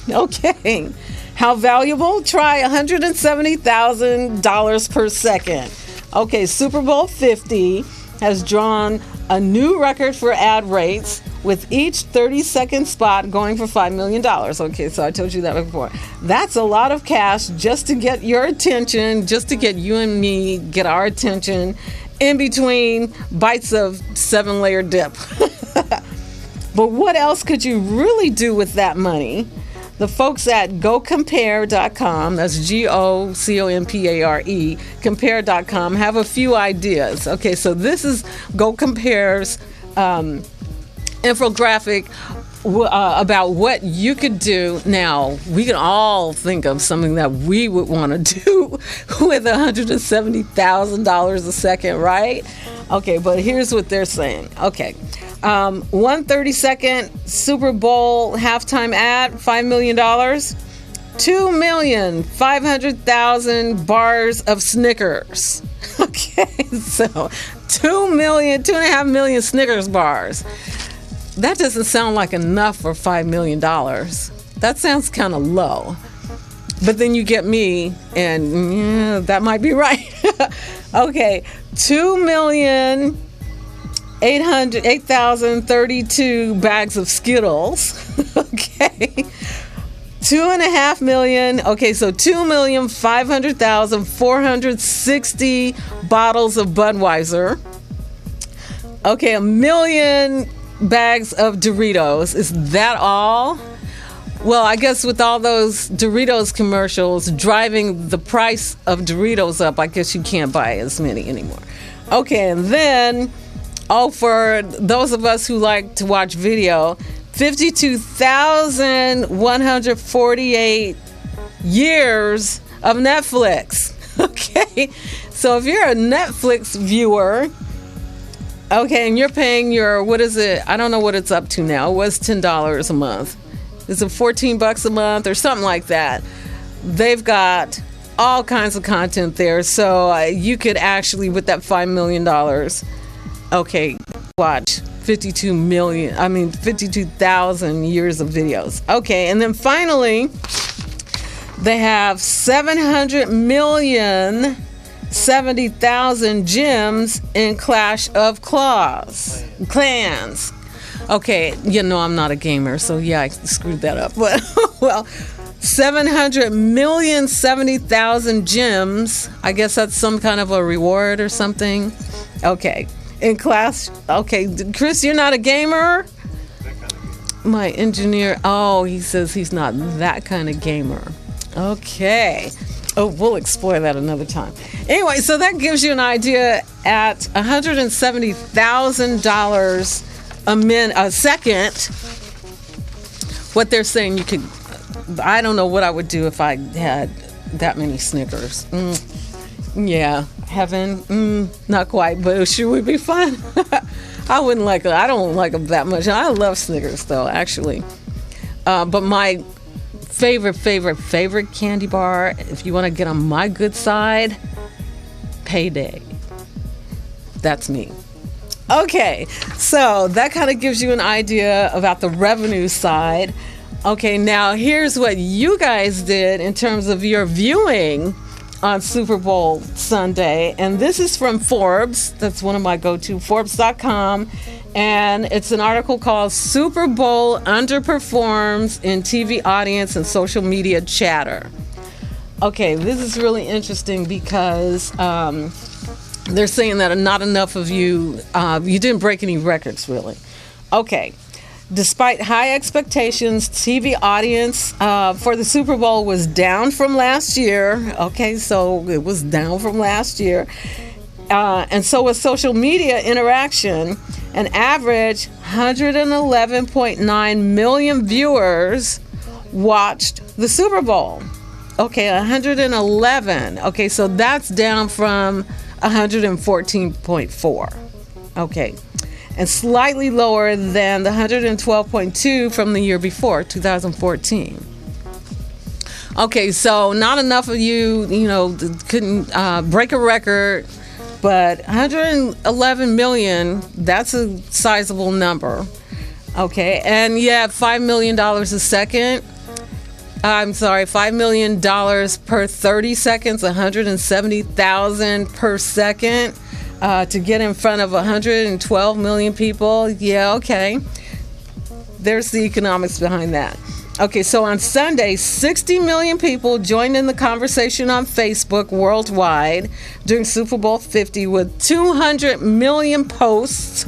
Okay. How valuable? Try $170,000 per second. Okay, Super Bowl 50 has drawn a new record for ad rates, with each 30-second spot going for $5 million. Okay, so I told you that before. That's a lot of cash just to get your attention, just to get you and me, get our attention in between bites of 7-layer dip. But what else could you really do with that money? The folks at GoCompare.com, that's GoCompare, compare.com, have a few ideas. Okay, so this is GoCompare's infographic about what you could do. Now, we can all think of something that we would want to do with $170,000 a second, right? Okay, but here's what they're saying. Okay, 130-second Super Bowl halftime ad, $5 million. 2,500,000 bars of Snickers. Okay, so 2.5 million Snickers bars. That doesn't sound like enough for $5 million. That sounds kind of low. But then you get me, and that might be right. Okay, 2 million 8,032 bags of Skittles. Okay. 2.5 million. Okay, so 2,500,460 bottles of Budweiser. Okay, 1 million bags of Doritos. Is that all? Well, I guess with all those Doritos commercials driving the price of Doritos up, I guess you can't buy as many anymore. Okay, and then, for those of us who like to watch video, 52,148 years of Netflix. Okay, so if you're a Netflix viewer, okay, and you're paying your, what is it? I don't know what it's up to now. It was $10 a month. Is it $14 a month or something like that? They've got all kinds of content there. So you could actually, with that $5 million, okay, watch 52,000 years of videos. Okay, and then finally, they have 770,000 gems in Clash of Clans. Okay, I'm not a gamer, so yeah, I screwed that up. But, well, 700,070,000 gems. I guess that's some kind of a reward or something. Okay. In Clash, okay, Chris, you're not a gamer? My engineer, he says he's not that kind of gamer. Okay. Oh, we'll explore that another time. Anyway, so that gives you an idea at $170,000 a second. What they're saying you could, I don't know what I would do if I had that many Snickers. Yeah, heaven, not quite, but it sure would be fun. I wouldn't like it. I don't like them that much. I love Snickers though, actually. But my favorite candy bar, if you want to get on my good side, Payday. That's me. Okay, so that kind of gives you an idea about the revenue side. Okay, now here's what you guys did in terms of your viewing on Super Bowl Sunday. And this is from Forbes. That's one of my go-to, Forbes.com. And it's an article called Super Bowl Underperforms in TV Audience and Social Media Chatter. Okay, this is really interesting because they're saying that not enough of you didn't break any records, really. Okay. Despite high expectations, TV audience for the Super Bowl was down from last year. Okay, so it was down from last year. And so was social media interaction. An average 111.9 million viewers watched the Super Bowl. Okay, 111. Okay, so that's down from 114.4. Okay. And slightly lower than the 112.2 from the year before, 2014. Okay, so not enough of you couldn't break a record, but 111 million, that's a sizable number. Okay, and yeah, $5 million a second. I'm sorry, $5 million per 30 seconds, 170,000 per second. To get in front of 112 million people. Yeah, okay. There's the economics behind that. Okay, so on Sunday, 60 million people joined in the conversation on Facebook worldwide during Super Bowl 50 with 200 million posts,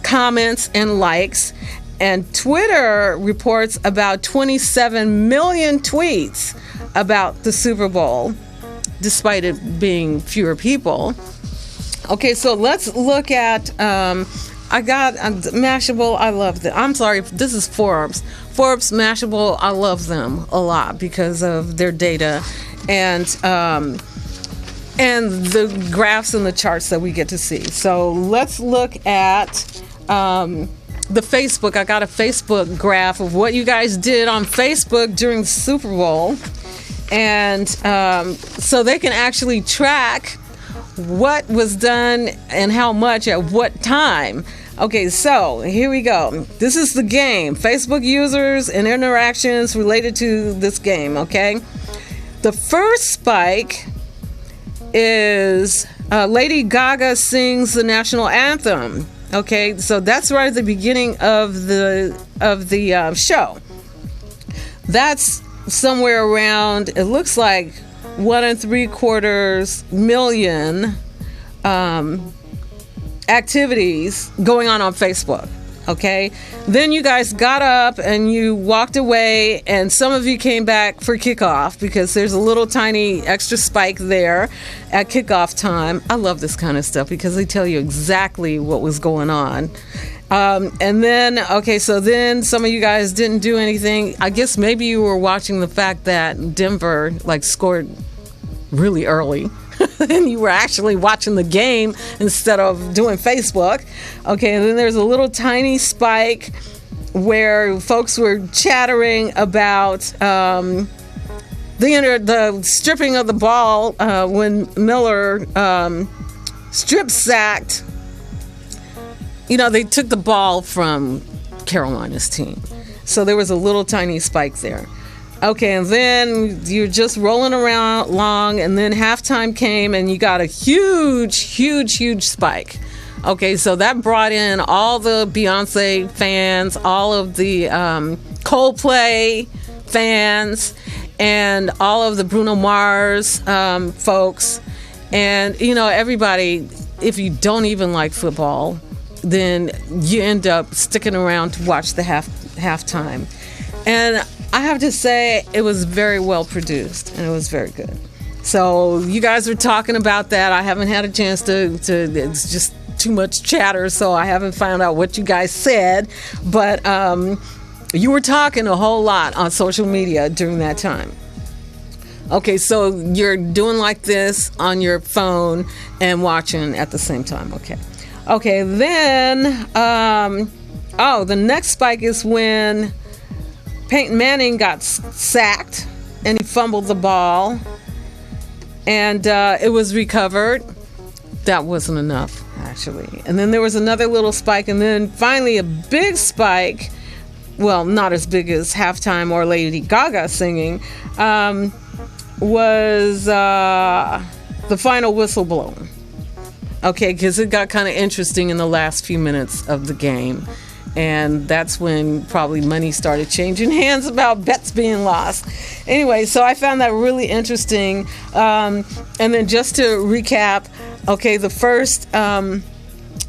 comments, and likes. And Twitter reports about 27 million tweets about the Super Bowl, despite it being fewer people. Okay, so let's look at, I got Mashable, I love them. I'm sorry, this is Forbes. Forbes, Mashable, I love them a lot because of their data and the graphs and the charts that we get to see. So let's look at the Facebook. I got a Facebook graph of what you guys did on Facebook during the Super Bowl. And so they can actually track what was done and how much at what time. Okay, so here we go. This is the game. Facebook users and interactions related to this game, okay? The first spike is Lady Gaga sings the national anthem. Okay, so that's right at the beginning of the show. That's somewhere around, it looks like 1.75 million activities going on Facebook. Okay, then you guys got up and you walked away, and some of you came back for kickoff because there's a little tiny extra spike there at kickoff time. I love this kind of stuff because they tell you exactly what was going on. And then, okay, so then some of you guys didn't do anything. I guess maybe you were watching the fact that Denver scored really early. And you were actually watching the game instead of doing Facebook. Okay, and then there's a little tiny spike where folks were chattering about the stripping of the ball when Miller strip sacked. You know, they took the ball from Carolina's team. So there was a little tiny spike there. Okay, and then you're just rolling around along, and then halftime came, and you got a huge spike. Okay, so that brought in all the Beyonce fans, all of the Coldplay fans, and all of the Bruno Mars folks. And, you know, everybody, if you don't even like football, then you end up sticking around to watch the halftime. And I have to say, it was very well produced, and it was very good. So you guys were talking about that. I haven't had a chance to it's just too much chatter, so I haven't found out what you guys said. But you were talking a whole lot on social media during that time. Okay, so you're doing like this on your phone and watching at the same time. Okay, then, the next spike is when Peyton Manning got sacked and he fumbled the ball, and it was recovered. That wasn't enough, actually. And then there was another little spike, and then finally a big spike, well, not as big as halftime or Lady Gaga singing, was the final whistle blown. Okay, because it got kind of interesting in the last few minutes of the game. And that's when probably money started changing hands about bets being lost. Anyway, so I found that really interesting. And then just to recap, okay, the first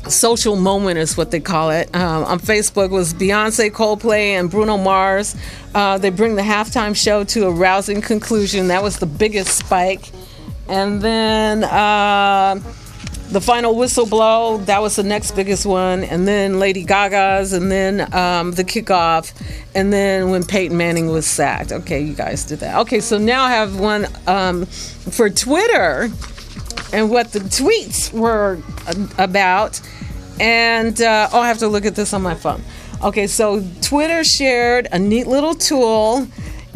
social moment is what they call it on Facebook was Beyonce, Coldplay, and Bruno Mars. They bring the halftime show to a rousing conclusion. That was the biggest spike. And then the final whistle blow, that was the next biggest one. And then Lady Gaga's, and then the kickoff, and then when Peyton Manning was sacked. Okay, you guys did that. Okay, so now I have one for Twitter and what the tweets were about. And, I have to look at this on my phone. Okay, so Twitter shared a neat little tool,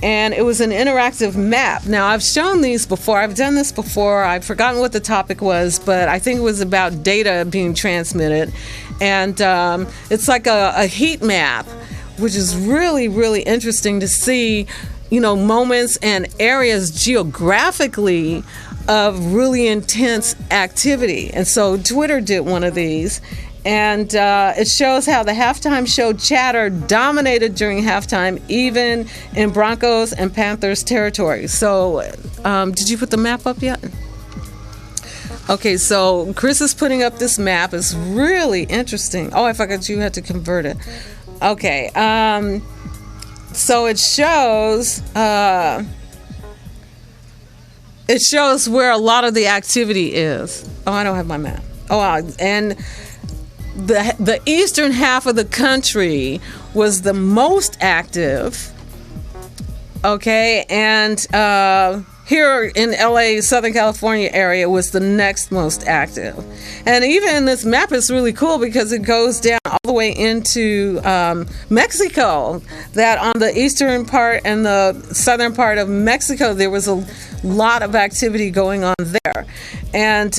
and it was an interactive map. Now, I've shown these before. I've done this before. I've forgotten what the topic was, but I think it was about data being transmitted. And it's like a heat map, which is really, really interesting to see, you know, moments and areas geographically of really intense activity. And so Twitter did one of these. And it shows how the halftime show chatter dominated during halftime, even in Broncos and Panthers territory. So, did you put the map up yet? Okay, so Chris is putting up this map. It's really interesting. Oh, I forgot you had to convert it. Okay, so it shows where a lot of the activity is. Oh, I don't have my map. Oh, and the eastern half of the country was the most active. Okay, and here in LA, Southern California area was the next most active. And even this map is really cool because it goes down all the way into Mexico. That on the eastern part and the southern part of Mexico, there was a lot of activity going on there. And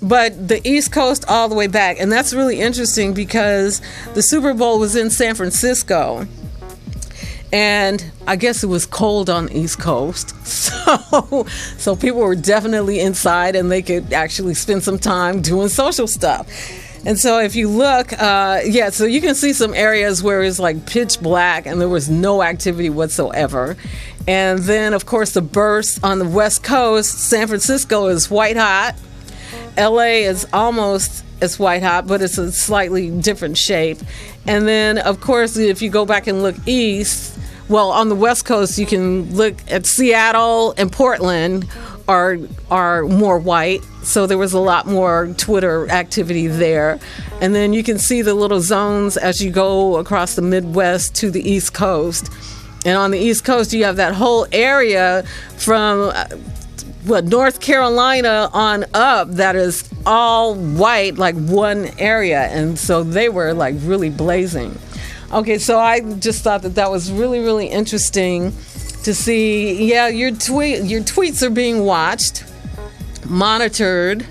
but the East Coast all the way back. And that's really interesting because the Super Bowl was in San Francisco. And I guess it was cold on the East Coast. So people were definitely inside and they could actually spend some time doing social stuff. And so if you look, so you can see some areas where it's like pitch black and there was no activity whatsoever. And then, of course, the burst on the West Coast, San Francisco is white hot. LA is almost as white hot, but it's a slightly different shape. And then, of course, if you go back and look east, well, on the West Coast, you can look at Seattle and Portland are more white. So there was a lot more Twitter activity there. And then you can see the little zones as you go across the Midwest to the East Coast. And on the East Coast, you have that whole area from North Carolina on up that is all white, like one area. And so they were like really blazing. Okay, so I just thought that was really, really interesting to see. Yeah, your tweets are being watched, monitored,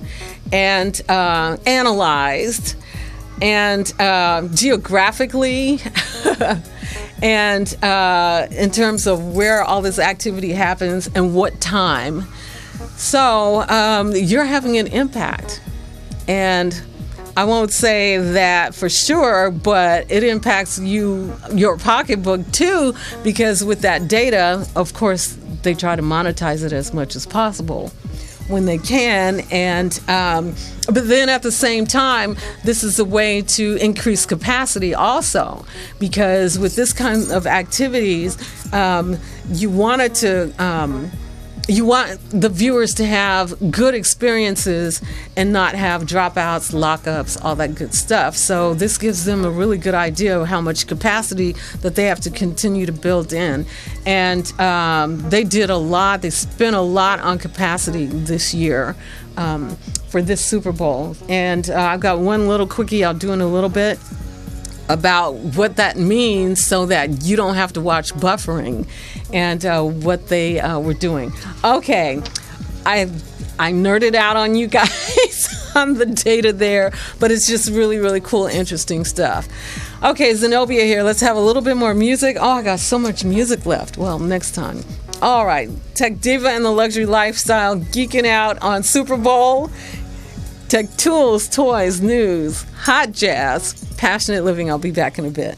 and analyzed, and geographically, and in terms of where all this activity happens and what time. So you're having an impact, and I won't say that for sure, but it impacts your pocketbook too, because with that data, of course, they try to monetize it as much as possible when they can. And but then at the same time, this is a way to increase capacity also, because with this kind of activities, you want the viewers to have good experiences and not have dropouts, lockups, all that good stuff. So this gives them a really good idea of how much capacity that they have to continue to build in. And they did a lot. They spent a lot on capacity this year for this Super Bowl. And I've got one little quickie I'll do in a little bit about what that means so that you don't have to watch buffering and what they were doing. Okay, I nerded out on you guys on the data there, but it's just really, really cool, interesting stuff. Okay, Zenobia here. Let's have a little bit more music. Oh, I got so much music left. Well, next time. All right, Tech Diva and the Luxury Lifestyle, geeking out on Super Bowl. Tech tools, toys, news, hot jazz, passionate living. I'll be back in a bit.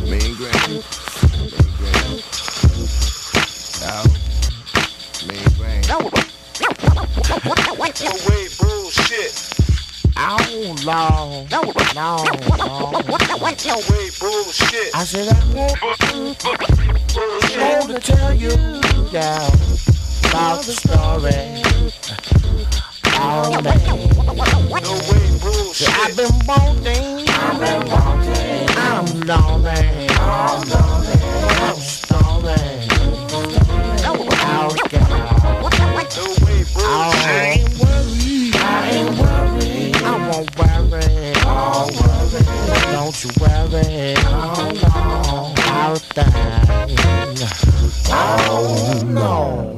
Mean Granny. Mean Granny. No way, bullshit. Oh, Lord. No way, bullshit. I said I want to tell you, yeah, about the story. Oh, man. No way, bullshit. I've been wanting. I'm lonely. I'm stoned. Out there. No way, bullshit. I ain't worried. I won't worry. Don't you worry. Out there. Oh, no.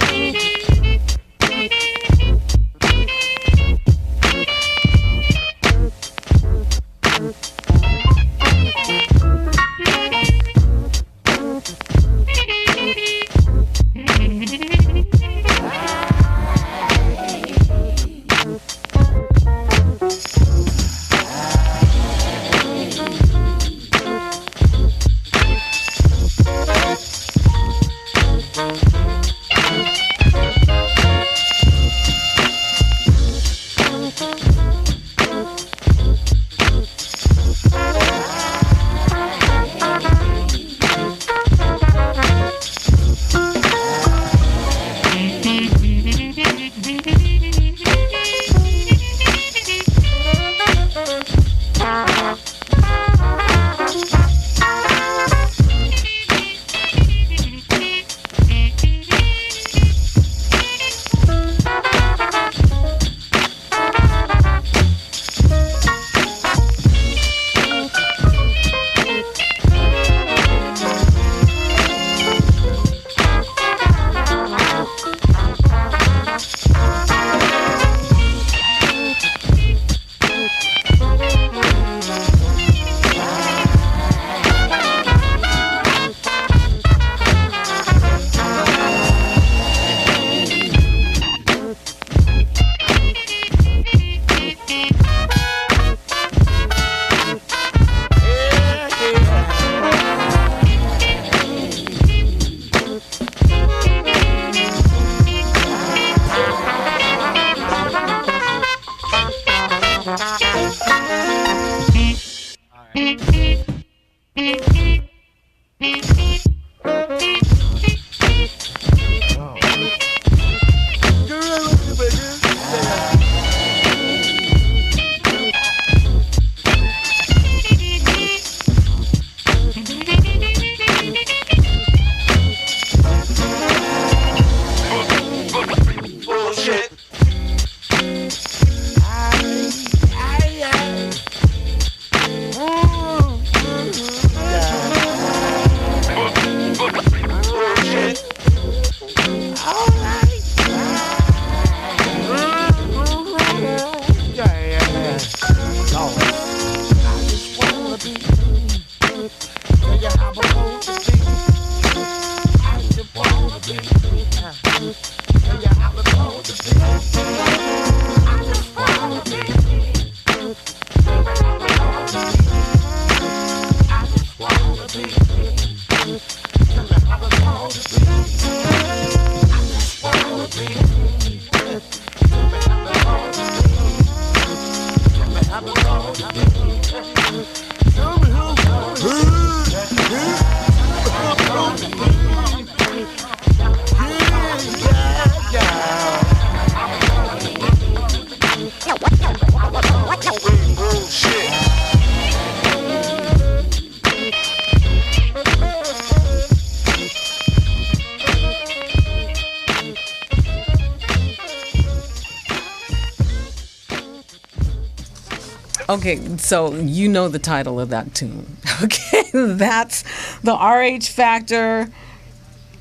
Okay, so you know the title of that tune. Okay, that's the RH Factor,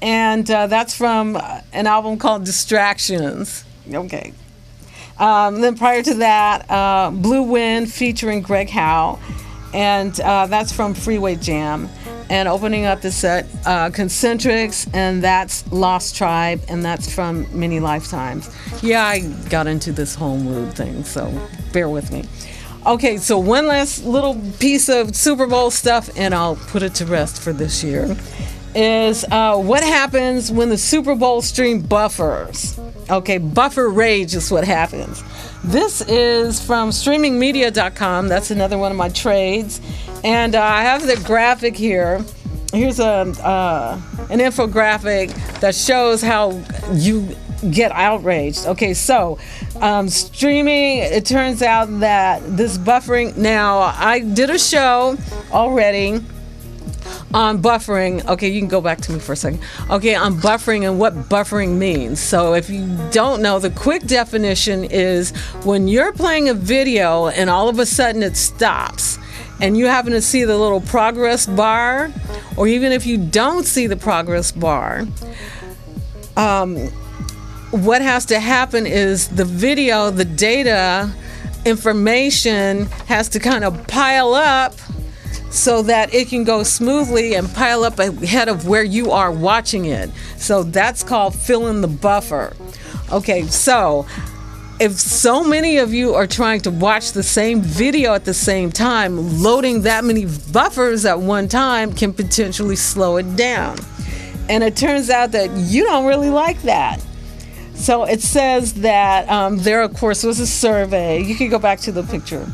and that's from an album called Distractions. Okay. Then prior to that, Blue Wind featuring Greg Howe, and that's from Freeway Jam. And opening up the set, Concentrics, and that's Lost Tribe, and that's from Many Lifetimes. Yeah, I got into this whole mood thing, so bear with me. Okay, so one last little piece of Super Bowl stuff, and I'll put it to rest for this year, is what happens when the Super Bowl stream buffers. Okay, buffer rage is what happens. This is from streamingmedia.com. That's another one of my trades. And I have the graphic here. Here's an infographic that shows how you get outraged. Okay, so streaming, it turns out that this buffering, now I did a show already on buffering. Okay, you can go back to me for a second. Okay, on buffering and what buffering means. So if you don't know, the quick definition is when you're playing a video and all of a sudden it stops and you happen to see the little progress bar, or even if you don't see the progress bar, what has to happen is the video, the data, information has to kind of pile up so that it can go smoothly and pile up ahead of where you are watching it. So that's called filling the buffer. Okay, so if so many of you are trying to watch the same video at the same time, loading that many buffers at one time can potentially slow it down. And it turns out that you don't really like that. So it says that there, of course, was a survey. You can go back to the picture.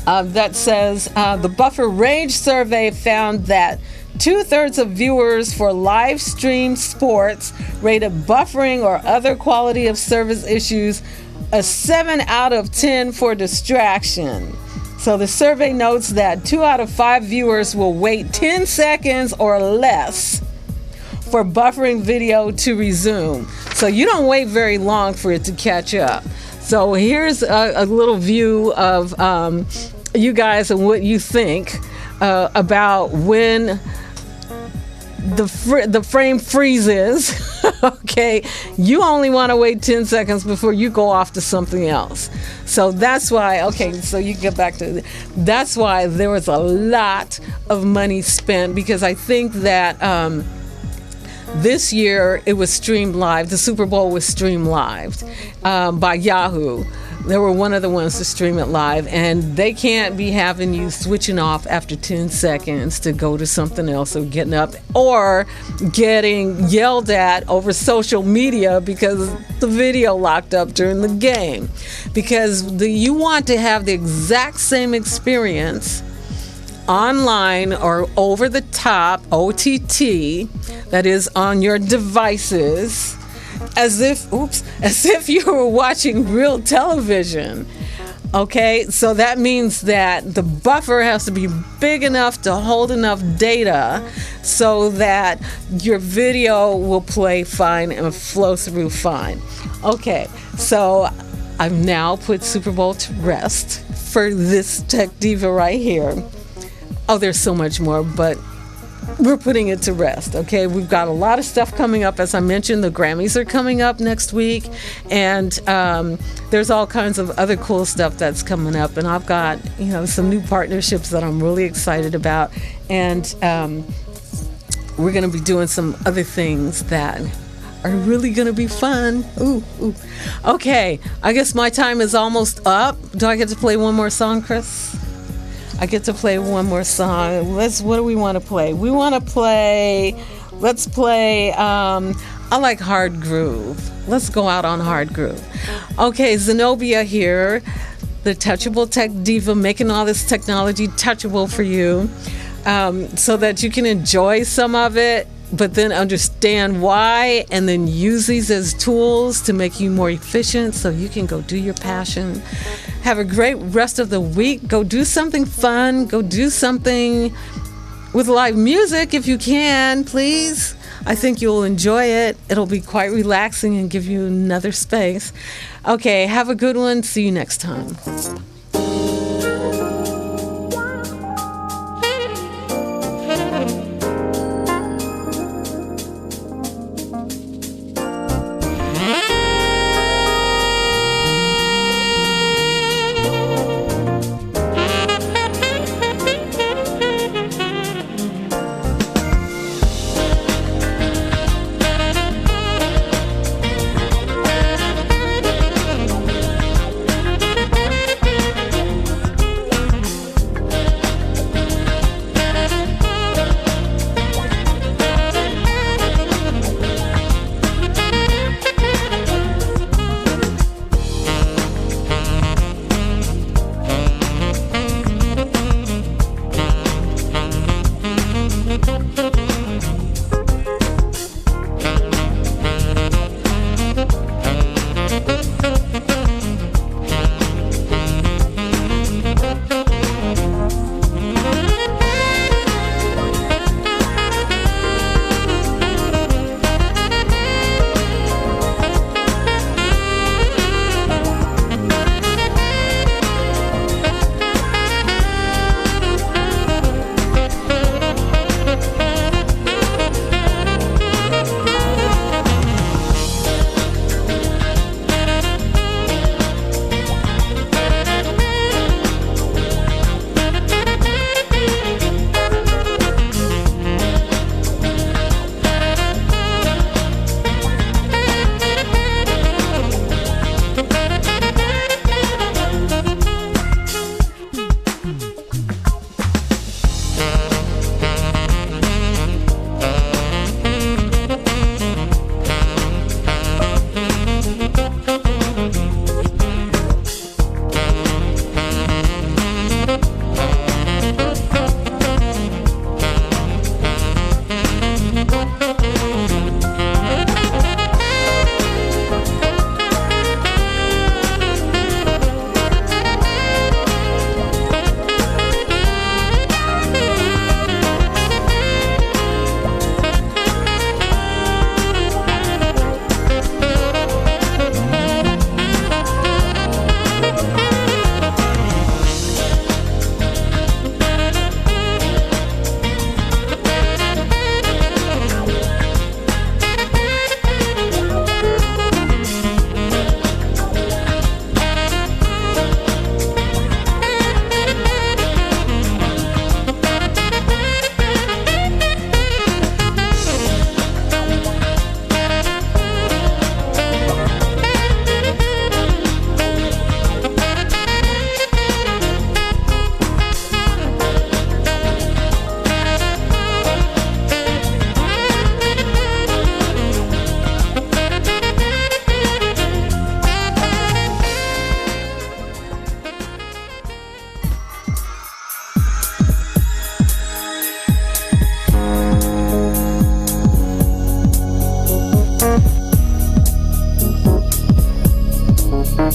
That says the Buffer Rage survey found that 2/3 of viewers for live stream sports rated buffering or other quality of service issues a 7 out of 10 for distraction. So the survey notes that 2 out of 5 viewers will wait 10 seconds or less for buffering video to resume. So you don't wait very long for it to catch up. So here's a little view of you guys and what you think about when the frame freezes. Okay, you only want to wait 10 seconds before you go off to something else. So that's why, okay, so you get back to, that's why there was a lot of money spent, because I think that this year it was streamed live. The Super Bowl was streamed live by Yahoo. They were one of the ones to stream it live, and they can't be having you switching off after 10 seconds to go to something else, or getting up or getting yelled at over social media because the video locked up during the game. Because you want to have the exact same experience online or over the top, OTT, that is on your devices, as if you were watching real television. Okay, so that means that the buffer has to be big enough to hold enough data so that your video will play fine and flow through fine. Okay, so I've now put Super Bowl to rest for this Tech Diva right here. Oh, there's so much more, but we're putting it to rest, okay? We've got a lot of stuff coming up. As I mentioned, the Grammys are coming up next week, and there's all kinds of other cool stuff that's coming up. And I've got, some new partnerships that I'm really excited about, and we're going to be doing some other things that are really going to be fun. Ooh. Okay, I guess my time is almost up. Do I get to play one more song, Chris? I get to play one more song. What do we want to play? Let's play, I like Hard Groove. Let's go out on Hard Groove. Okay, Zenobia here, the Touchable Tech Diva, making all this technology touchable for you, so that you can enjoy some of it, but then understand why, and then use these as tools to make you more efficient so you can go do your passion. Have a great rest of the week. Go do something fun. Go do something with live music if you can, please. I think you'll enjoy it. It'll be quite relaxing and give you another space. Okay, have a good one. See you next time.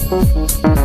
Tech Diva.